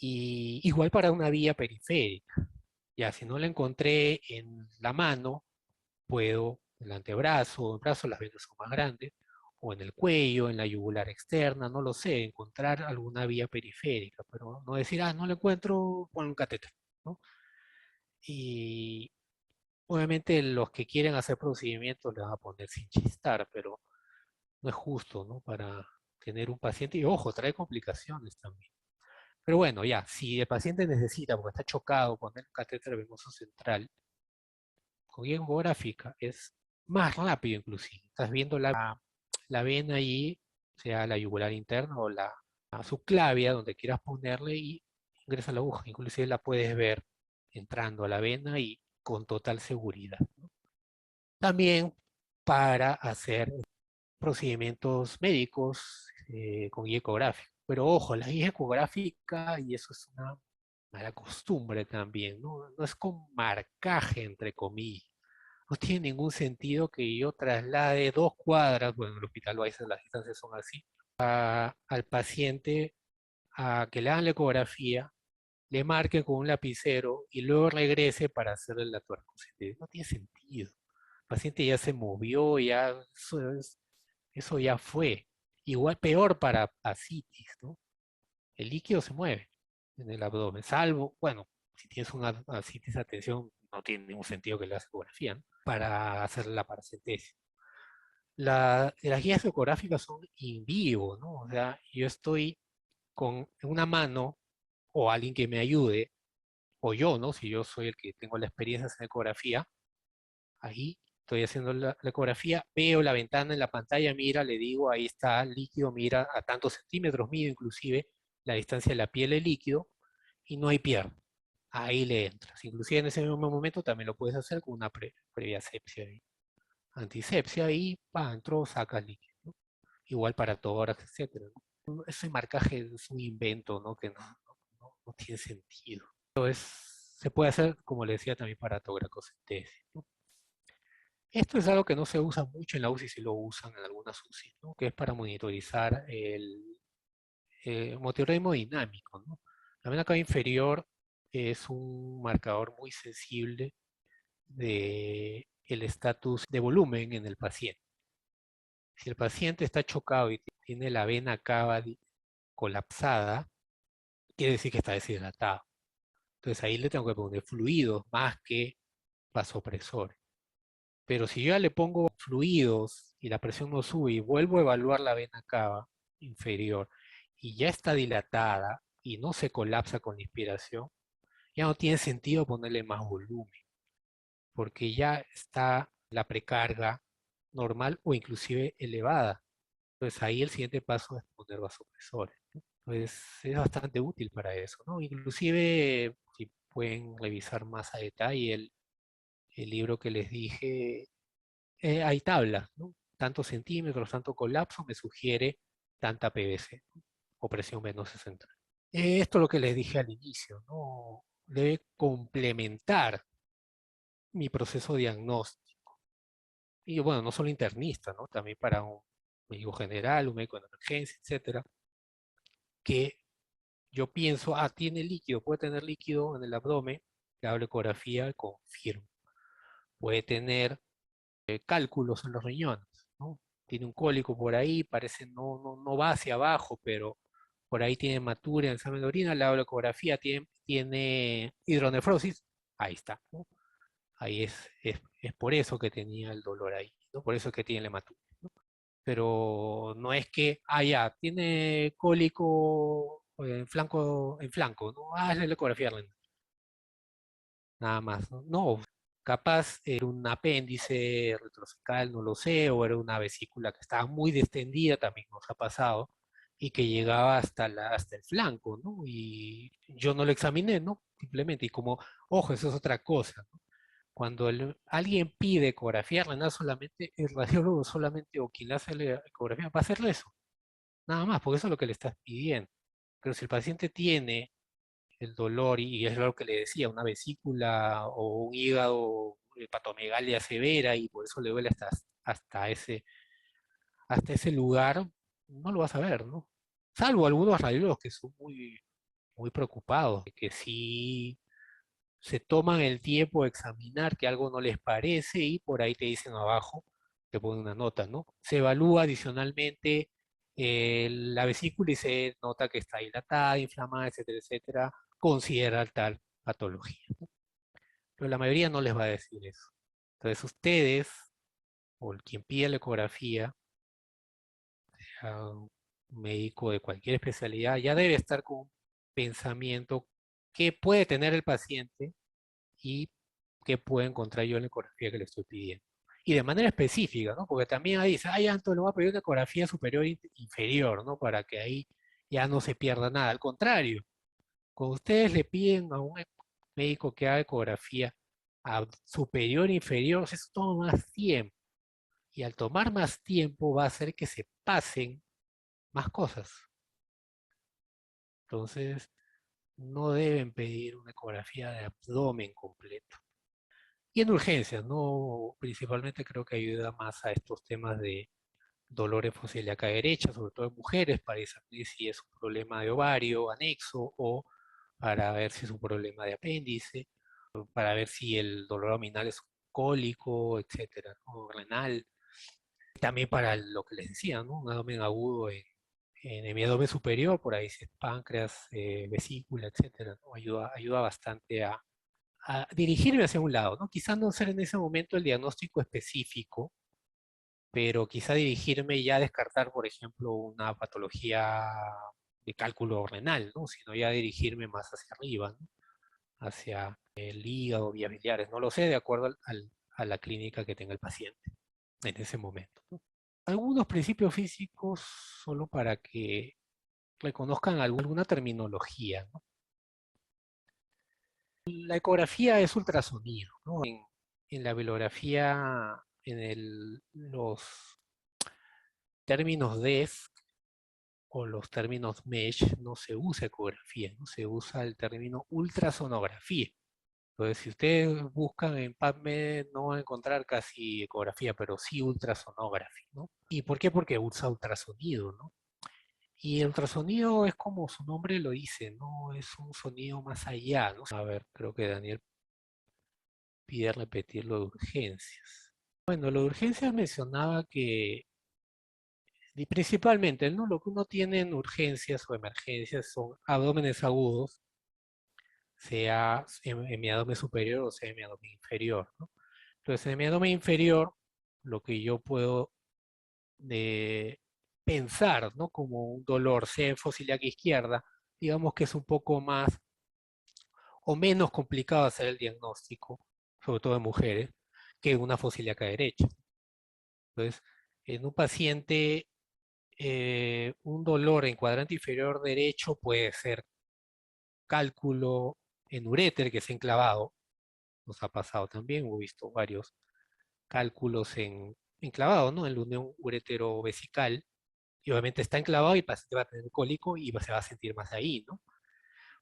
Y igual para una vía periférica. Ya, si no la encontré en la mano, puedo en el antebrazo, el brazo, las venas son más grandes, o en el cuello, en la yugular externa, no lo sé, encontrar alguna vía periférica, pero no decir, no lo encuentro, pon un catéter, ¿no? Y obviamente los que quieren hacer procedimientos le van a poner sin chistar, pero no es justo, ¿no? Para tener un paciente, y ojo, trae complicaciones también. Pero bueno, ya, si el paciente necesita, porque está chocado, poner un catéter venoso central, con guía ecográfica es más rápido inclusive. Estás viendo la vena ahí, sea la yugular interna o la subclavia, donde quieras ponerle y ingresa la aguja. Inclusive la puedes ver entrando a la vena y con total seguridad, ¿no? También para hacer procedimientos médicos con guía ecográfica. Pero ojo, la guía ecográfica, y eso es una mala costumbre también, ¿no? No es con marcaje, entre comillas. No tiene ningún sentido que yo traslade 2 cuadras, bueno, en el hospital a veces las distancias son así, al paciente a que le hagan la ecografía, le marque con un lapicero y luego regrese para hacerle la tuercoscopia. No tiene sentido. El paciente ya se movió, ya eso ya fue. Igual peor para ascitis, ¿no? El líquido se mueve en el abdomen, salvo, bueno, si tienes una ascitis a tensión, no tiene ningún sentido que le hagas ecografía, ¿no? Para hacer la paracentesis. Las guías ecográficas son in vivo, ¿no? O sea, yo estoy con una mano o alguien que me ayude, o yo, ¿no? Si yo soy el que tengo la experiencia de hacer ecografía, ahí estoy haciendo la ecografía, veo la ventana en la pantalla, mira, le digo, ahí está el líquido, mira, a tantos centímetros, mido inclusive la distancia de la piel del líquido, y no hay pierna. ahí le entras. Inclusive en ese mismo momento también lo puedes hacer con una previa asepsia y antisepsia y entró, saca líquido, ¿no? Igual para tórax, etcétera, ¿no? Ese marcaje es un invento, ¿no? Que no tiene sentido. Se puede hacer, como le decía, también para toracocentesis, ¿no? Esto es algo que no se usa mucho en la UCI, si lo usan en algunas UCI, ¿no? Que es para monitorizar el motor hemodinámico, ¿no? La vena cava inferior es un marcador muy sensible de el estatus de volumen en el paciente. Si el paciente está chocado y tiene la vena cava colapsada, quiere decir que está deshidratado. Entonces ahí le tengo que poner fluidos más que vasopresores. Pero si yo ya le pongo fluidos y la presión no sube y vuelvo a evaluar la vena cava inferior y ya está dilatada y no se colapsa con la inspiración, ya no tiene sentido ponerle más volumen, porque ya está la precarga normal o inclusive elevada. Entonces ahí el siguiente paso es poner vasopresores, ¿no? Pues es bastante útil para eso, ¿no? Inclusive si pueden revisar más a detalle el libro que les dije, hay tablas, ¿no? Tantos centímetros, tanto colapso me sugiere tanta PVC, ¿no? O presión venosa central. Esto es lo que les dije al inicio, ¿no? Debe complementar mi proceso diagnóstico. Y bueno, no solo internista, ¿no? También para un médico general, un médico de emergencia, etcétera, que yo pienso, tiene líquido, puede tener líquido en el abdomen, le hago ecografía, confirmo. Puede tener cálculos en los riñones, ¿no? Tiene un cólico por ahí, parece no va hacia abajo, pero por ahí tiene hematuria en el examen de orina, le hago la ecografía, tiene hidronefrosis, ahí está, ¿no? Ahí es por eso que tenía el dolor ahí, ¿no? Por eso es que tiene la hematuria, ¿no? Pero no es que, ya, tiene cólico en flanco, ¿no? Hazle la ecografía renal, nada más, ¿no? No, capaz era un apéndice retrocecal, no lo sé, o era una vesícula que estaba muy distendida, también nos ha pasado, y que llegaba hasta el flanco, ¿no? Y yo no lo examiné, ¿no? Simplemente, y como, ojo, eso es otra cosa, ¿no? Cuando alguien pide ecografía renal solamente, el radiólogo solamente, o quien le hace la ecografía, va a hacerle eso, nada más, porque eso es lo que le estás pidiendo. Pero si el paciente tiene el dolor, y es lo que le decía, una vesícula o un hígado, hepatomegalia severa, y por eso le duele hasta ese lugar, no lo vas a ver, ¿no? Salvo algunos radiólogos que son muy preocupados, que sí se toman el tiempo de examinar que algo no les parece y por ahí te dicen abajo, te ponen una nota, ¿no? Se evalúa adicionalmente la vesícula y se nota que está dilatada, inflamada, etcétera, etcétera, considera tal patología, ¿no? Pero la mayoría no les va a decir eso. Entonces ustedes, o quien pide la ecografía, sea un médico de cualquier especialidad, ya debe estar con un pensamiento que puede tener el paciente y qué puedo encontrar yo en la ecografía que le estoy pidiendo. Y de manera específica, ¿no? Porque también ahí dice, Anto, le voy a pedir una ecografía superior e inferior, ¿no? Para que ahí ya no se pierda nada. Al contrario, cuando ustedes le piden a un médico que haga ecografía superior e inferior, eso toma más tiempo. Y al tomar más tiempo va a hacer que se pasen más cosas. Entonces, no deben pedir una ecografía de abdomen completo. Y en urgencias, ¿no? Principalmente creo que ayuda más a estos temas de dolor en fosa ilíaca derecha, sobre todo en mujeres, para discernir si es un problema de ovario anexo o para ver si es un problema de apéndice, o para ver si el dolor abdominal es cólico, etcétera, ¿no? Renal. También para lo que les decía, ¿no? Un abdomen agudo en mi abdomen superior, por ahí si es páncreas, vesícula, etcétera, ¿no? Ayuda bastante a dirigirme hacia un lado, ¿no? Quizás no ser en ese momento el diagnóstico específico, pero quizá dirigirme ya a descartar, por ejemplo, una patología de cálculo renal, ¿no? Sino ya dirigirme más hacia arriba, ¿no? Hacia el hígado, vías biliares, no lo sé, de acuerdo a la clínica que tenga el paciente en ese momento, ¿no? Algunos principios físicos solo para que reconozcan alguna terminología, ¿no? La ecografía es ultrasonido, ¿no? En la bibliografía, los términos DES o los términos MESH no se usa ecografía, no se usa el término ultrasonografía. Entonces, si ustedes buscan en PubMed, no van a encontrar casi ecografía, pero sí ultrasonografía, ¿no? ¿Y por qué? Porque usa ultrasonido, ¿no? Y el ultrasonido es como su nombre lo dice, ¿no? Es un sonido más allá, ¿no? A ver, creo que Daniel pide repetir lo de urgencias. Bueno, lo de urgencias mencionaba que, y principalmente, ¿no? Lo que uno tiene en urgencias o emergencias son abdómenes agudos, sea en mi abdomen superior o sea en mi abdomen inferior, ¿no? Entonces, en mi abdomen inferior, lo que yo puedo pensar, ¿no? Como un dolor, sea en fosiliaca izquierda, digamos que es un poco más o menos complicado hacer el diagnóstico, sobre todo en mujeres, que en una fosiliaca derecha. Entonces, en un paciente, un dolor en cuadrante inferior derecho puede ser cálculo en uréter, que es enclavado, nos ha pasado también, hemos visto varios cálculos enclavado, ¿no? En la unión uretero-vesical, y obviamente está enclavado y el paciente va a tener cólico y se va a sentir más ahí, ¿no?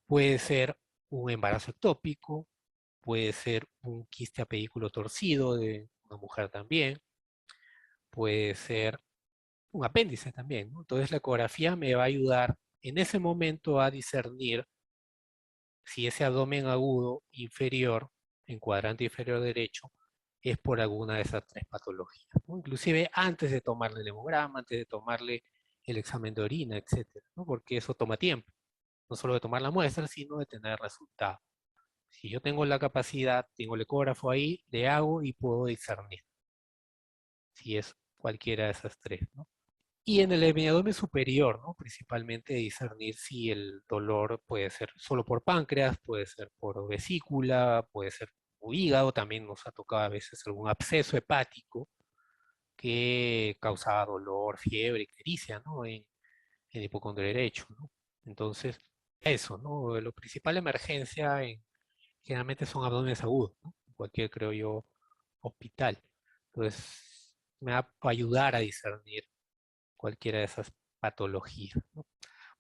Puede ser un embarazo ectópico, puede ser un quiste a pedículo torcido de una mujer también, puede ser un apéndice también, ¿no? Entonces la ecografía me va a ayudar en ese momento a discernir si ese abdomen agudo inferior, en cuadrante inferior derecho, es por alguna de esas tres patologías, ¿no? Inclusive antes de tomarle el hemograma, antes de tomarle el examen de orina, etcétera, ¿no? Porque eso toma tiempo, no solo de tomar la muestra, sino de tener resultados. Si yo tengo la capacidad, tengo el ecógrafo ahí, le hago y puedo discernir si es cualquiera de esas tres, ¿no? Y en el abdomen superior, ¿no? Principalmente discernir si el dolor puede ser solo por páncreas, puede ser por vesícula, puede ser por hígado, también nos ha tocado a veces algún absceso hepático que causaba dolor, fiebre, ictericia, ¿no? En hipocondrio derecho, ¿no? Entonces, eso, ¿no? Lo principal emergencia generalmente son abdómenes agudos, ¿no? Cualquier, creo yo, hospital. Entonces, me va a ayudar a discernir cualquiera de esas patologías, ¿no?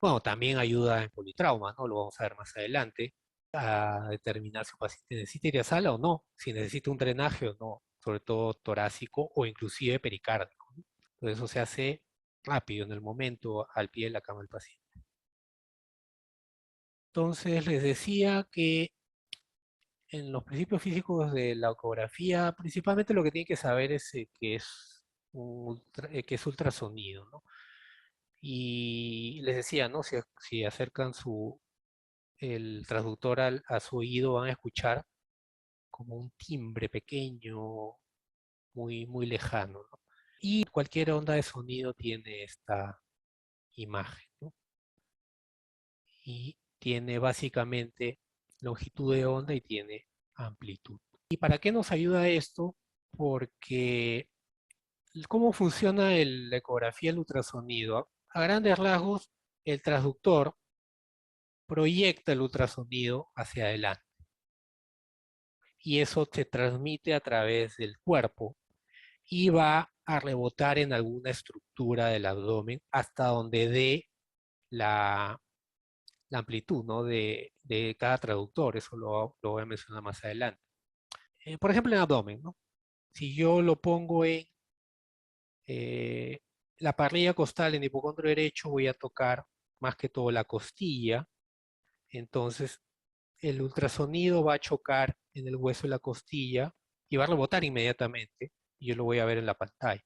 Bueno, también ayuda en politrauma, ¿no? Lo vamos a ver más adelante, a determinar si un paciente necesita ir a sala o no, si necesita un drenaje o no, sobre todo torácico o inclusive pericárdico, ¿no? Entonces eso se hace rápido, en el momento, al pie de la cama del paciente. Entonces les decía que en los principios físicos de la ecografía, principalmente lo que tienen que saber es que es ultrasonido, ¿no? Y les decía, ¿no? Si acercan el traductor a su oído, van a escuchar como un timbre pequeño, muy, muy lejano, ¿no? Y cualquier onda de sonido tiene esta imagen, ¿no? Y tiene básicamente longitud de onda y tiene amplitud. ¿Y para qué nos ayuda esto? Porque ¿cómo funciona la ecografía, el ultrasonido? A grandes rasgos, el transductor proyecta el ultrasonido hacia adelante y eso se transmite a través del cuerpo y va a rebotar en alguna estructura del abdomen hasta donde dé la, la amplitud, ¿no? de cada traductor. Eso lo voy a mencionar más adelante. Por ejemplo, en abdomen, ¿no? Si yo lo pongo en la parrilla costal en hipocondrio derecho, voy a tocar más que todo la costilla. Entonces, el ultrasonido va a chocar en el hueso de la costilla y va a rebotar inmediatamente. Y yo lo voy a ver en la pantalla.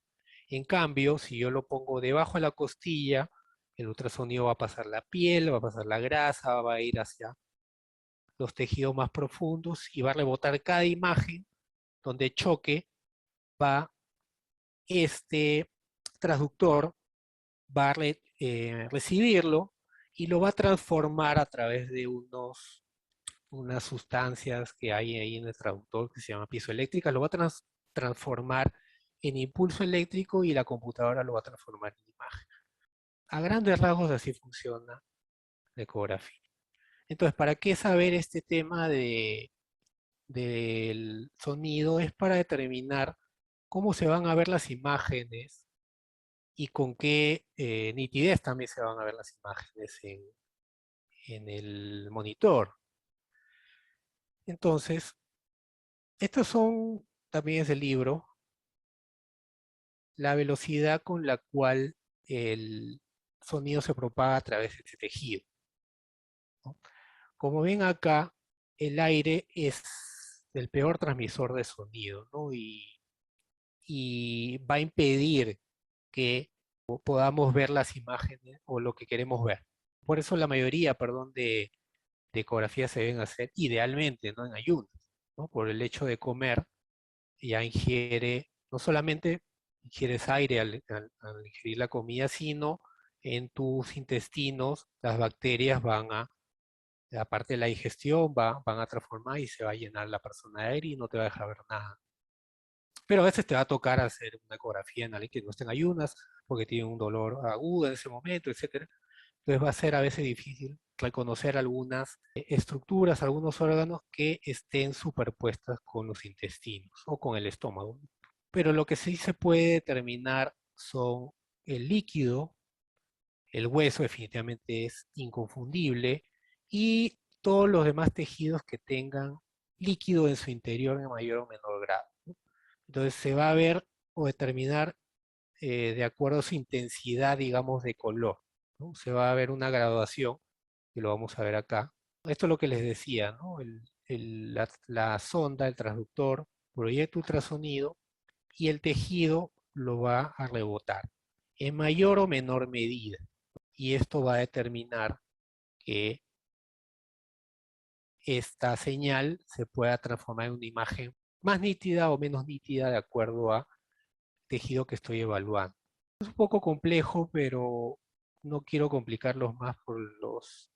En cambio, si yo lo pongo debajo de la costilla, el ultrasonido va a pasar la piel, va a pasar la grasa, va a ir hacia los tejidos más profundos y va a rebotar cada imagen donde choque, va este transductor, va a recibirlo y lo va a transformar a través de unas sustancias que hay ahí en el traductor que se llama piezoeléctrica, lo va a transformar en impulso eléctrico y la computadora lo va a transformar en imagen. A grandes rasgos así funciona la ecografía. Entonces, ¿para qué saber este tema del sonido? Es para determinar cómo se van a ver las imágenes y con qué nitidez también se van a ver las imágenes en el monitor. Entonces, estos son, también es el libro, la velocidad con la cual el sonido se propaga a través de este tejido, ¿no? Como ven acá, el aire es el peor transmisor de sonido, ¿no? Y va a impedir que podamos ver las imágenes o lo que queremos ver. Por eso la mayoría, perdón, de ecografías se deben hacer idealmente, ¿no? En ayunas, ¿no? Por el hecho de comer, ya ingiere, no solamente ingieres aire al ingerir la comida, sino en tus intestinos las bacterias van a, aparte de la digestión, van a transformar y se va a llenar la persona de aire y no te va a dejar ver nada. Pero a veces te va a tocar hacer una ecografía en alguien que no esté en ayunas, porque tiene un dolor agudo en ese momento, etcétera. Entonces va a ser a veces difícil reconocer algunas estructuras, algunos órganos que estén superpuestas con los intestinos o con el estómago. Pero lo que sí se puede determinar son el líquido, el hueso definitivamente es inconfundible, y todos los demás tejidos que tengan líquido en su interior en mayor o menor grado. Entonces se va a ver o determinar de acuerdo a su intensidad, digamos, de color, ¿no? Se va a ver una graduación, que lo vamos a ver acá. Esto es lo que les decía, ¿no? La sonda, el transductor, proyecta ultrasonido y el tejido lo va a rebotar en mayor o menor medida. Y esto va a determinar que esta señal se pueda transformar en una imagen más nítida o menos nítida de acuerdo a tejido que estoy evaluando. Es un poco complejo, pero no quiero complicarlos más por los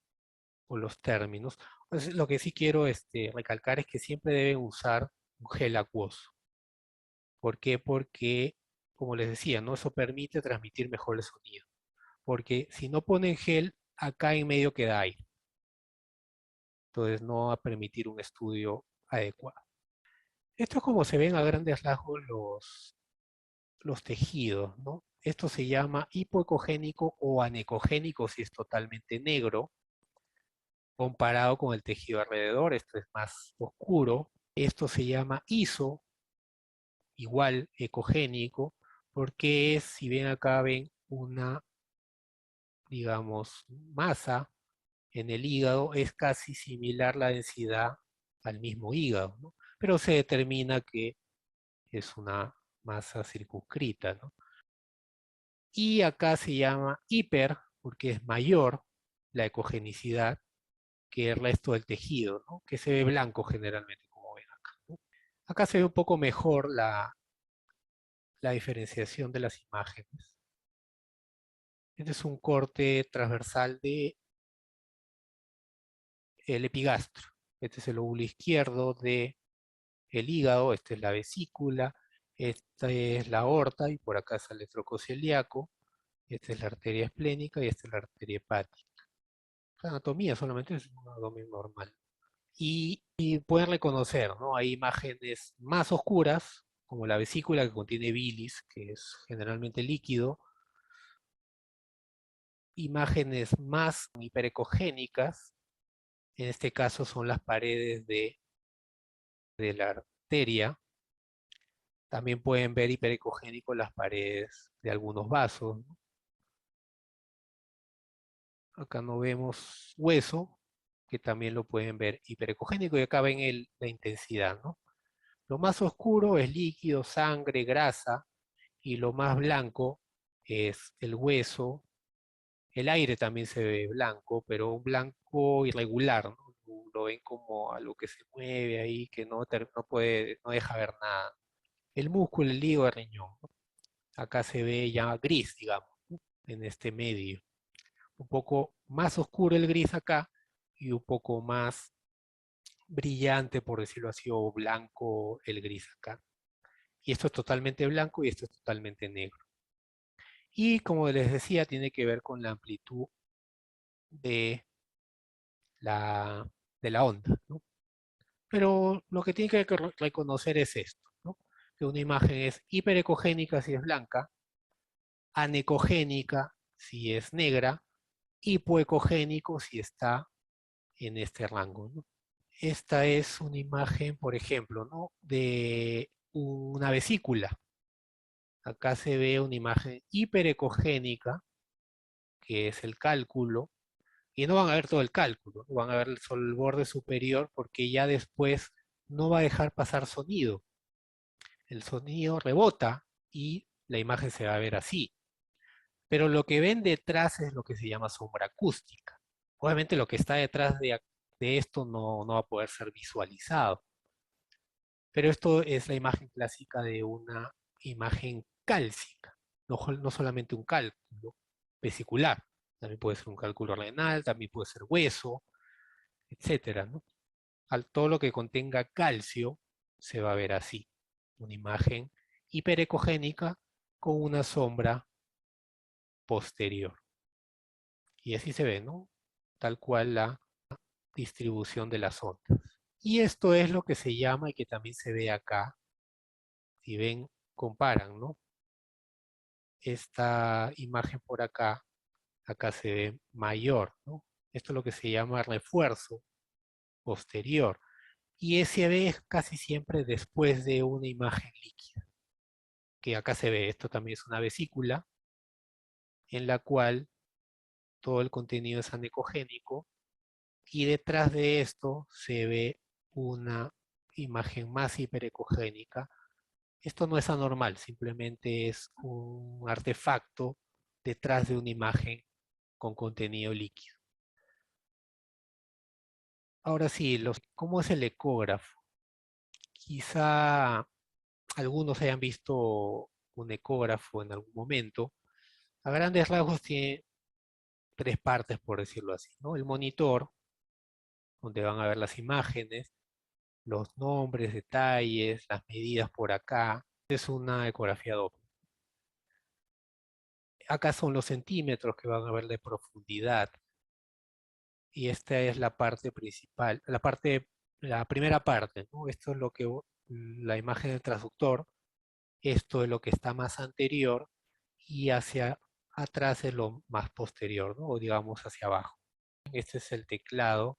términos. Entonces, lo que sí quiero recalcar es que siempre deben usar un gel acuoso. ¿Por qué? Porque, como les decía, ¿no? Eso permite transmitir mejor el sonido. Porque si no ponen gel, acá en medio queda aire. Entonces no va a permitir un estudio adecuado. Esto es como se ven a grandes rasgos los tejidos, ¿no? Esto se llama hipoecogénico o anecogénico si es totalmente negro, comparado con el tejido alrededor. Esto es más oscuro. Esto se llama iso, igual ecogénico, porque es, si ven acá, ven una, digamos, masa en el hígado, es casi similar la densidad al mismo hígado, ¿no? Pero se determina que es una masa circunscrita, ¿no? Y acá se llama hiper, porque es mayor la ecogenicidad que el resto del tejido, ¿no? Que se ve blanco generalmente, como ven acá, ¿no? Acá se ve un poco mejor la diferenciación de las imágenes. Este es un corte transversal de el epigastro. Este es el lóbulo izquierdo de el hígado, esta es la vesícula, esta es la aorta y por acá sale el trococeliaco, esta es la arteria esplénica y esta es la arteria hepática. La anatomía solamente es un abdomen normal. Y pueden reconocer, ¿no? Hay imágenes más oscuras, como la vesícula que contiene bilis, que es generalmente líquido, imágenes más hiperecogénicas, en este caso son las paredes de la arteria. También pueden ver hiperecogénico las paredes de algunos vasos, ¿no? Acá no vemos hueso, que también lo pueden ver hiperecogénico, y acá ven la intensidad, ¿no? Lo más oscuro es líquido, sangre, grasa, y lo más blanco es el hueso. El aire también se ve blanco, pero un blanco irregular, ¿no? Lo ven como algo que se mueve ahí, que no puede, no deja ver nada. El músculo, el hígado, el riñón, ¿no? Acá se ve ya gris, digamos, ¿no? En este medio. Un poco más oscuro el gris acá y un poco más brillante, por decirlo así, o blanco el gris acá. Y esto es totalmente blanco y esto es totalmente negro. Y como les decía, tiene que ver con la amplitud de la, de la onda, ¿no? Pero lo que tiene que reconocer es esto, ¿no? Que una imagen es hiperecogénica si es blanca, anecogénica si es negra, hipoecogénico si está en este rango, ¿no? Esta es una imagen, por ejemplo, ¿no? De una vesícula. Acá se ve una imagen hiperecogénica, que es el cálculo, y no van a ver todo el cálculo, ¿no? Van a ver solo el borde superior porque ya después no va a dejar pasar sonido. El sonido rebota y la imagen se va a ver así. Pero lo que ven detrás es lo que se llama sombra acústica. Obviamente lo que está detrás de esto no va a poder ser visualizado. Pero esto es la imagen clásica de una imagen cálcica, no solamente un cálculo vesicular. También puede ser un cálculo renal, también puede ser hueso, etcétera, ¿no? Todo lo que contenga calcio se va a ver así. Una imagen hiperecogénica con una sombra posterior. Y así se ve, ¿no? Tal cual la distribución de las ondas. Y esto es lo que se llama y que también se ve acá. Si ven, comparan, ¿no? Esta imagen por acá, acá se ve mayor, ¿no? Esto es lo que se llama refuerzo posterior. Y ese ve es casi siempre después de una imagen líquida. Que acá se ve, esto también es una vesícula, en la cual todo el contenido es anecogénico, y detrás de esto se ve una imagen más hiperecogénica. Esto no es anormal, simplemente es un artefacto detrás de una imagen con contenido líquido. Ahora sí, ¿cómo es el ecógrafo? Quizá algunos hayan visto un ecógrafo en algún momento. A grandes rasgos tiene tres partes, por decirlo así, ¿no? El monitor, donde van a ver las imágenes, los nombres, detalles, las medidas por acá. Es una ecografía doble. Acá son los centímetros que van a ver de profundidad. Y esta es la parte principal, la primera parte, ¿no? Esto es lo que la imagen del transductor, esto es lo que está más anterior y hacia atrás es lo más posterior, ¿no? O digamos hacia abajo. Este es el teclado.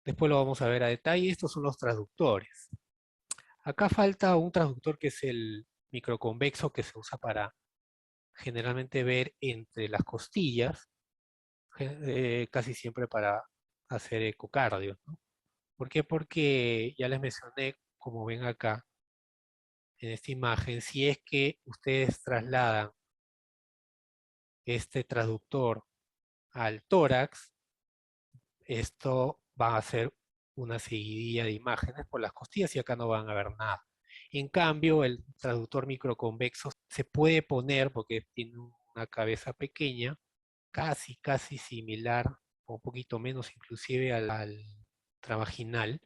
Después lo vamos a ver a detalle. Estos son los traductores. Acá falta un traductor que es el microconvexo que se usa para generalmente ver entre las costillas, casi siempre para hacer ecocardio, ¿no? ¿Por qué? Porque ya les mencioné, como ven acá en esta imagen, si es que ustedes trasladan este traductor al tórax, esto va a ser una seguidilla de imágenes por las costillas y acá no van a ver nada. En cambio, el traductor microconvexo se puede poner, porque tiene una cabeza pequeña, casi similar, o un poquito menos inclusive al travaginal,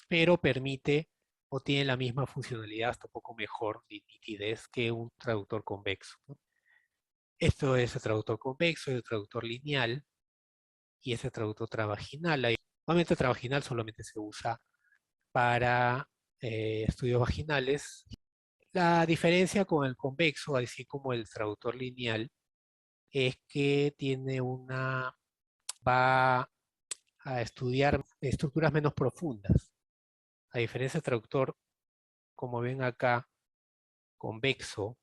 pero permite o tiene la misma funcionalidad, hasta un poco mejor de nitidez que un traductor convexo, ¿no? Esto es el traductor convexo, el traductor lineal y ese traductor travaginal. Normalmente el travaginal solamente se usa para estudios vaginales. La diferencia con el convexo, así como el traductor lineal, es que va a estudiar estructuras menos profundas. A diferencia del traductor, como ven acá, convexo,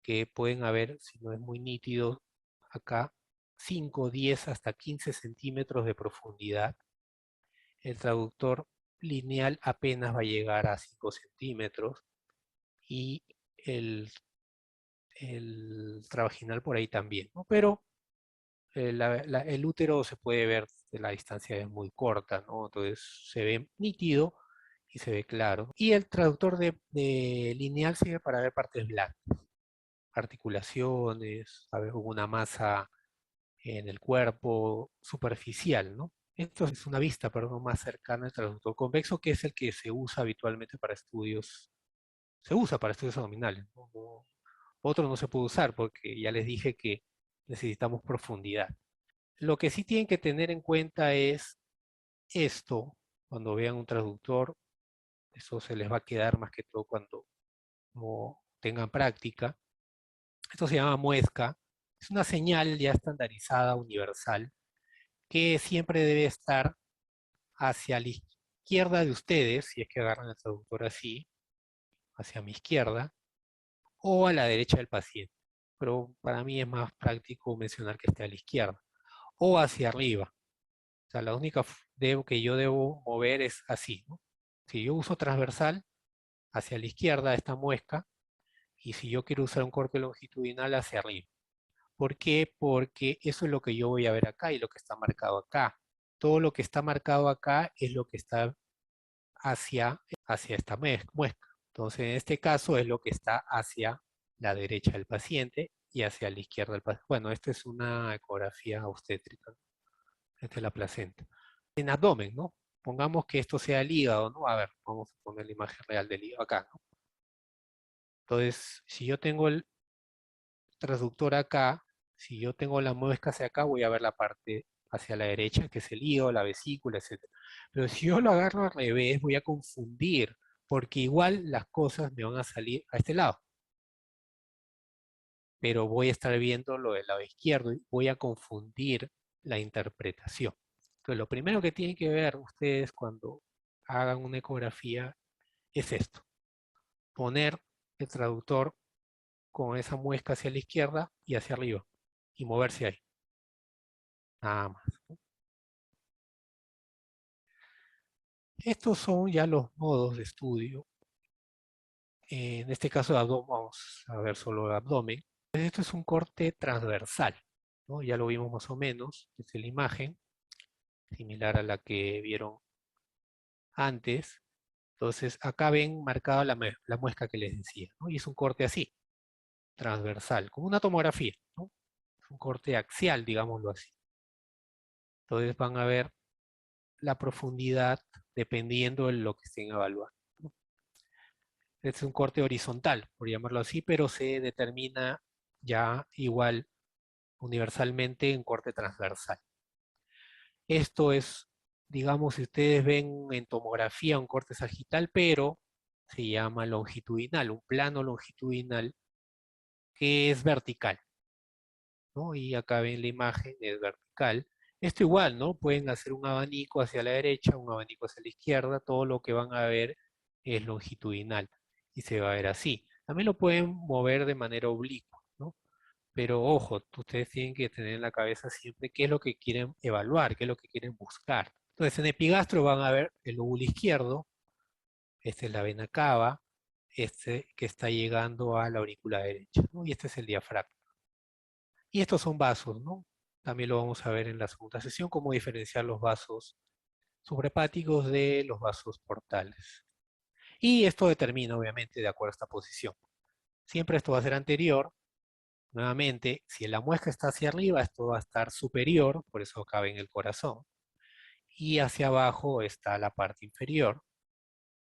que pueden haber, si no es muy nítido, acá 5, 10, hasta 15 centímetros de profundidad. El traductor lineal apenas va a llegar a 5 centímetros y el, el travaginal por ahí también, ¿no? Pero el útero se puede ver de la distancia es muy corta, ¿no? Entonces se ve nítido y se ve claro. Y el traductor de lineal sirve para ver partes blandas, articulaciones, a ver, alguna masa en el cuerpo superficial, ¿no? Esto es una vista, perdón, más cercana al traductor convexo, que es el que se usa habitualmente para estudios, se usa para estudios abdominales, ¿no? Otro no se puede usar porque ya les dije que necesitamos profundidad. Lo que sí tienen que tener en cuenta es esto, cuando vean un traductor, eso se les va a quedar más que todo cuando no tengan práctica. Esto se llama muesca. Es una señal ya estandarizada, universal, que siempre debe estar hacia la izquierda de ustedes, si es que agarran el traductor así, hacia mi izquierda, o a la derecha del paciente. Pero para mí es más práctico mencionar que esté a la izquierda, o hacia arriba. O sea, la única que yo debo mover es así, ¿no? Si yo uso transversal, hacia la izquierda esta muesca, y si yo quiero usar un corte longitudinal, hacia arriba. ¿Por qué? Porque eso es lo que yo voy a ver acá y lo que está marcado acá. Todo lo que está marcado acá es lo que está hacia esta muesca. Entonces, en este caso es lo que está hacia la derecha del paciente y hacia la izquierda del paciente. Bueno, esta es una ecografía obstétrica, ¿no? Esta es la placenta. En abdomen, ¿no? Pongamos que esto sea el hígado, ¿no? A ver, vamos a poner la imagen real del hígado acá, ¿no? Entonces, si yo tengo el transductor acá, si yo tengo la muesca hacia acá, voy a ver la parte hacia la derecha, que es el hígado, la vesícula, etcétera. Pero si yo lo agarro al revés, voy a confundir, porque igual las cosas me van a salir a este lado, pero voy a estar viendo lo del lado izquierdo y voy a confundir la interpretación. Entonces, lo primero que tienen que ver ustedes cuando hagan una ecografía es esto, poner el traductor con esa muesca hacia la izquierda y hacia arriba y moverse ahí, nada más. Estos son ya los modos de estudio. En este caso de abdomen, vamos a ver solo el abdomen. Esto es un corte transversal, ¿no? Ya lo vimos más o menos, es la imagen, similar a la que vieron antes. Entonces, acá ven marcada la muesca que les decía, ¿no? Y es un corte así, transversal, como una tomografía, ¿no? Es un corte axial, digámoslo así. Entonces van a ver la profundidad dependiendo de lo que estén evaluando, ¿no? Es un corte horizontal, por llamarlo así, pero se determina ya igual universalmente en corte transversal. Esto es, digamos, si ustedes ven en tomografía un corte sagital, pero se llama longitudinal, un plano longitudinal que es vertical, ¿no? Y acá ven la imagen, es vertical. Esto igual, ¿no? Pueden hacer un abanico hacia la derecha, un abanico hacia la izquierda, todo lo que van a ver es longitudinal y se va a ver así. También lo pueden mover de manera oblicua, ¿no? Pero ojo, ustedes tienen que tener en la cabeza siempre qué es lo que quieren evaluar, qué es lo que quieren buscar. Entonces, en epigastro van a ver el lóbulo izquierdo, esta es la vena cava, este que está llegando a la aurícula derecha, ¿no? Y este es el diafragma. Y estos son vasos, ¿no? También lo vamos a ver en la segunda sesión, cómo diferenciar los vasos subrahepáticos de los vasos portales. Y esto determina, obviamente, de acuerdo a esta posición. Siempre esto va a ser anterior. Nuevamente, si la muesca está hacia arriba, esto va a estar superior, por eso cabe en el corazón. Y hacia abajo está la parte inferior,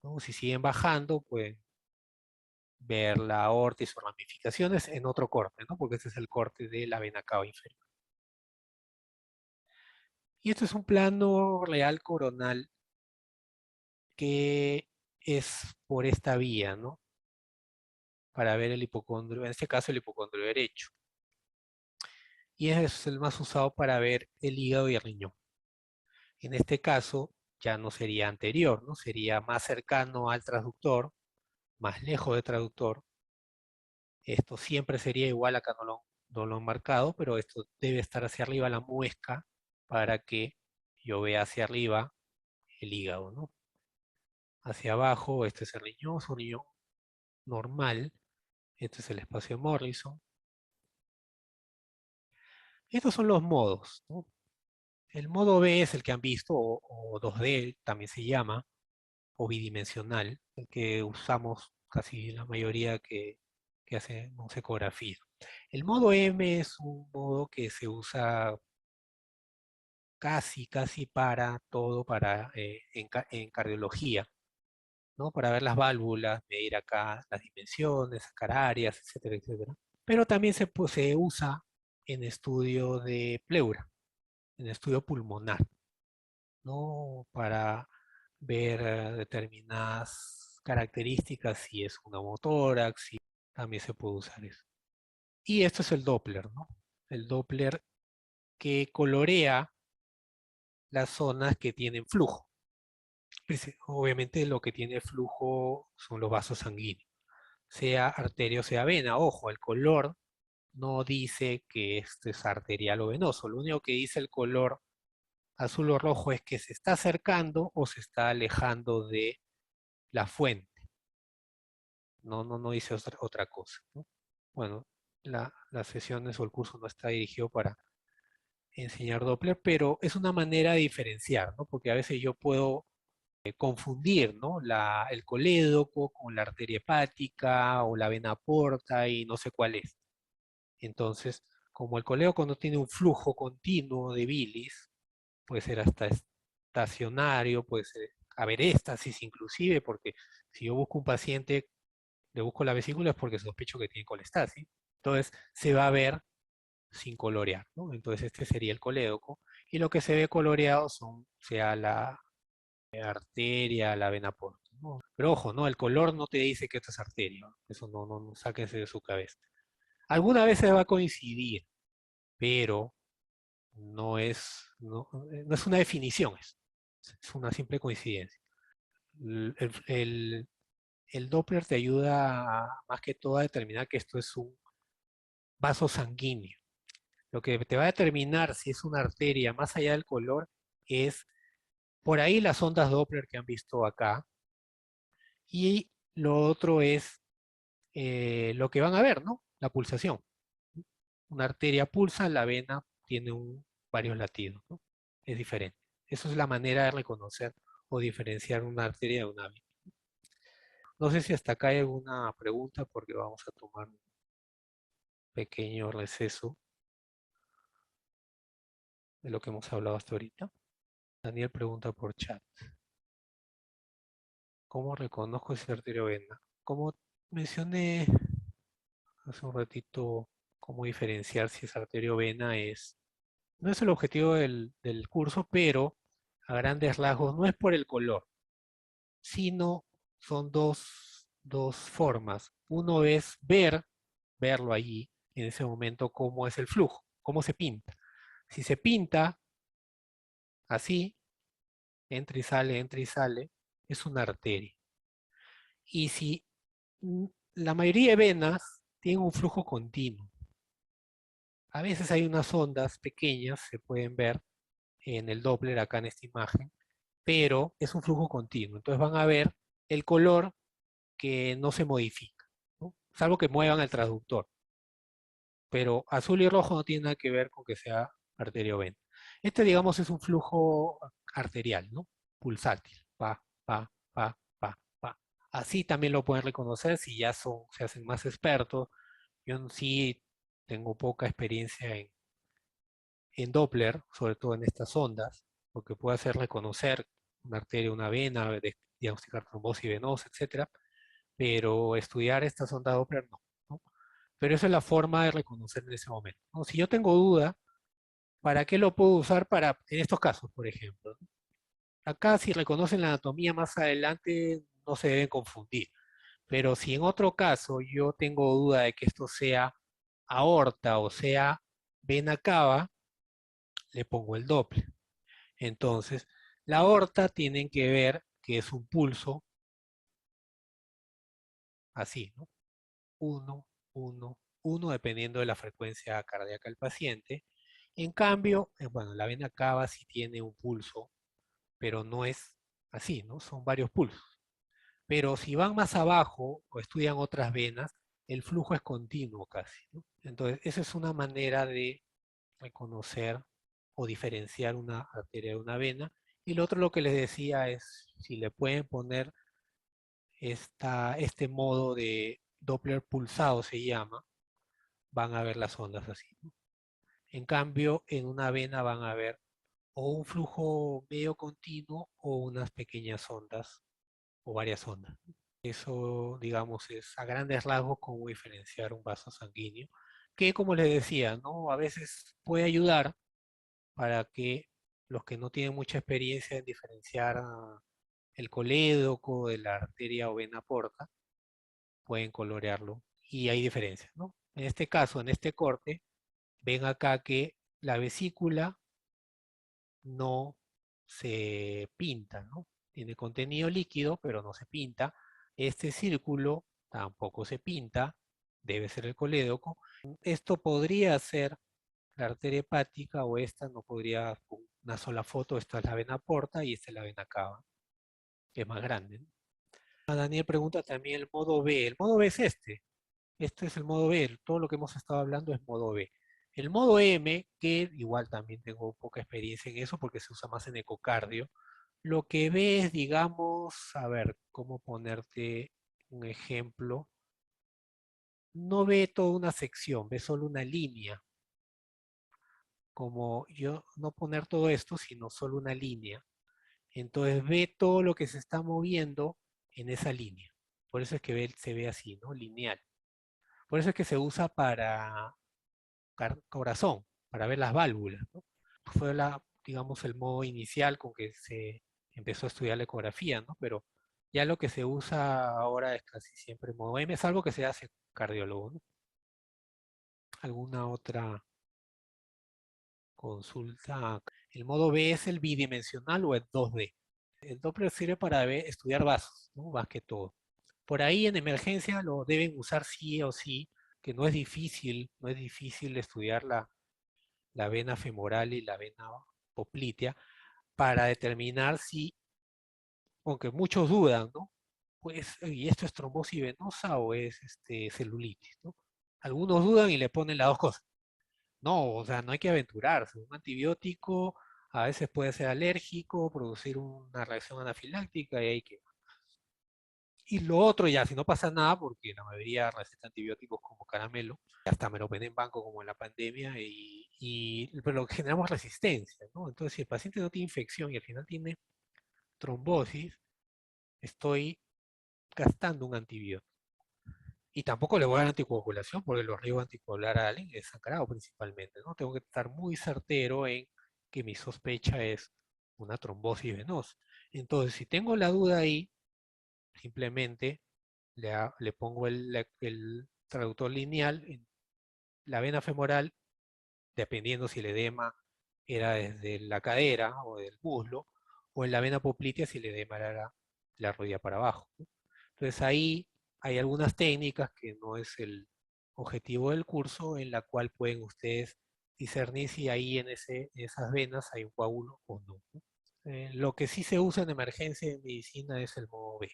¿no? Si siguen bajando, pueden ver la aorta y sus ramificaciones en otro corte, ¿no? Porque este es el corte de la vena cava inferior. Y esto es un plano real coronal que es por esta vía, ¿no? Para ver el hipocondrio, en este caso el hipocondrio derecho. Y es el más usado para ver el hígado y el riñón. En este caso ya no sería anterior, ¿no? Sería más cercano al transductor, más lejos del traductor. Esto siempre sería igual, acá no lo han marcado, pero esto debe estar hacia arriba la muesca para que yo vea hacia arriba el hígado, ¿no? Hacia abajo, este es el riñón, es un riñón normal. Este es el espacio de Morrison. Estos son los modos, ¿no? El modo B es el que han visto, o 2D también se llama, o bidimensional, el que usamos casi la mayoría que hacemos ecografía. El modo M es un modo que se usa casi para todo, en cardiología, ¿no? Para ver las válvulas, medir acá las dimensiones, sacar áreas, etcétera, etcétera. Pero también se usa en estudio de pleura, en estudio pulmonar. ¿no? Para ver determinadas características, si es un pneumotórax, si también se puede usar eso. Y esto es el Doppler, ¿no? El Doppler que colorea las zonas que tienen flujo. Obviamente lo que tiene flujo son los vasos sanguíneos, sea arteria o sea vena. Ojo, el color no dice que esto es arterial o venoso. Lo único que dice el color azul o rojo es que se está acercando o se está alejando de la fuente. No dice otra cosa, ¿no? Bueno, las sesiones o el curso no está dirigido para enseñar Doppler, pero es una manera de diferenciar, ¿no? Porque a veces yo puedo confundir, ¿no? El colédoco con la arteria hepática o la vena porta y no sé cuál es. Entonces, como el colédoco no tiene un flujo continuo de bilis, puede ser hasta estacionario, puede ser haber éstasis inclusive, porque si yo busco un paciente, le busco la vesícula es porque sospecho que tiene colestasis. Entonces, se va a ver sin colorear, ¿no? Entonces, este sería el colédoco. Y lo que se ve coloreado sea la arteria, la vena porta, ¿no? Pero ojo, ¿no? El color no te dice que esto es arteria, ¿no? Eso no sáquense de su cabeza. Alguna vez se va a coincidir, pero no es una definición, es una simple coincidencia. El Doppler te ayuda más que todo a determinar que esto es un vaso sanguíneo. Lo que te va a determinar si es una arteria más allá del color es por ahí las ondas Doppler que han visto acá. Y lo otro es lo que van a ver, ¿no? La pulsación. Una arteria pulsa, la vena tiene varios latidos, ¿no? Es diferente. Eso es la manera de reconocer o diferenciar una arteria de una vena. No sé si hasta acá hay alguna pregunta porque vamos a tomar un pequeño receso de lo que hemos hablado hasta ahorita. Daniel pregunta por chat. ¿Cómo reconozco si es arteria o vena? Como mencioné hace un ratito, cómo diferenciar si es arteria o vena no es el objetivo del curso, pero a grandes rasgos no es por el color, sino son dos formas. Uno es verlo allí, en ese momento, cómo es el flujo, cómo se pinta. Si se pinta así, entra y sale, es una arteria. Y si la mayoría de venas tienen un flujo continuo, a veces hay unas ondas pequeñas, se pueden ver en el Doppler acá en esta imagen, pero es un flujo continuo. Entonces van a ver el color que no se modifica, ¿no? Salvo que muevan el traductor. Pero azul y rojo no tiene nada que ver con que sea arteria o vena. Este, digamos, es un flujo arterial, ¿no? Pulsátil. Pa, pa, pa, pa, pa. Así también lo pueden reconocer si ya se hacen más expertos. Yo sí tengo poca experiencia en Doppler, sobre todo en estas ondas, porque puede hacer reconocer una arteria, una vena, diagnosticar trombosis venosa, etcétera, pero estudiar estas ondas Doppler no, ¿no? Pero esa es la forma de reconocer en ese momento, ¿no? Si yo tengo duda, ¿para qué lo puedo usar en estos casos, por ejemplo? ¿No? Acá si reconocen la anatomía más adelante, no se deben confundir. Pero si en otro caso yo tengo duda de que esto sea aorta o sea vena cava, le pongo el Doppler. Entonces, la aorta tienen que ver que es un pulso así, ¿no? Uno, uno, uno, dependiendo de la frecuencia cardíaca del paciente. En cambio, bueno, la vena cava sí tiene un pulso, pero no es así, ¿no? Son varios pulsos. Pero si van más abajo o estudian otras venas, el flujo es continuo casi, ¿no? Entonces, esa es una manera de reconocer o diferenciar una arteria de una vena. Y lo otro, lo que les decía, es si le pueden poner este modo de Doppler pulsado, se llama, van a ver las ondas así, ¿no? En cambio, en una vena van a ver o un flujo medio continuo o unas pequeñas ondas o varias ondas. Eso, digamos, es a grandes rasgos cómo diferenciar un vaso sanguíneo, que como les decía, ¿no? A veces puede ayudar para que los que no tienen mucha experiencia en diferenciar el colédoco de la arteria o vena porta, pueden colorearlo y hay diferencias, ¿no? En este caso, en este corte, ven acá que la vesícula no se pinta, ¿no? Tiene contenido líquido, pero no se pinta. Este círculo tampoco se pinta, debe ser el colédoco. Esto podría ser la arteria hepática o esta no podría, con una sola foto, esta es la vena porta y esta es la vena cava, que es más grande, ¿no? Daniel pregunta también el modo B. El modo B es este. Este es el modo B. Todo lo que hemos estado hablando es modo B. El modo M, que igual también tengo poca experiencia en eso porque se usa más en ecocardio, lo que ve es, digamos, a ver, ¿cómo ponerte un ejemplo? No ve toda una sección, ve solo una línea. Como yo no poner todo esto, sino solo una línea. Entonces ve todo lo que se está moviendo en esa línea. Por eso es que se ve así, ¿no? Lineal. Por eso es que se usa para corazón, para ver las válvulas, ¿no? Fue digamos, el modo inicial con que se empezó a estudiar la ecografía, ¿no? Pero ya lo que se usa ahora es casi siempre modo M, es algo que se hace cardiólogo, ¿no? ¿Alguna otra consulta? ¿El modo B es el bidimensional o el 2D? El Doppler sirve para estudiar vasos, ¿no? Más que todo. Por ahí en emergencia lo deben usar sí o sí, que no es difícil, no es difícil estudiar la vena femoral y la vena poplitea para determinar si, aunque muchos dudan, ¿no? Pues, ¿y esto es trombosis venosa o es celulitis, ¿no? Algunos dudan y le ponen las dos cosas. No, o sea, no hay que aventurarse. Un antibiótico a veces puede ser alérgico, producir una reacción anafiláctica y hay que... Y lo otro ya, si no pasa nada, porque la mayoría receta antibióticos como caramelo, hasta me lo ven en banco como en la pandemia, pero lo que generamos resistencia, ¿no? Entonces, si el paciente no tiene infección y al final tiene trombosis, estoy gastando un antibiótico. Y tampoco le voy a dar anticoagulación porque los riesgos anticoagulares es sangrado principalmente, ¿no? Tengo que estar muy certero en que mi sospecha es una trombosis venosa. Entonces, si tengo la duda ahí, simplemente le pongo el traductor lineal en la vena femoral, dependiendo si el edema era desde la cadera o del muslo, o en la vena poplitea si el edema era la rodilla para abajo, ¿no? Entonces ahí hay algunas técnicas que no es el objetivo del curso, en la cual pueden ustedes discernir si ahí en esas venas hay un coágulo o no, ¿no? Lo que sí se usa en emergencia en medicina es el modo B,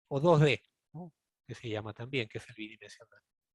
o 2D, ¿no? Que se llama también, que es el bidimensional.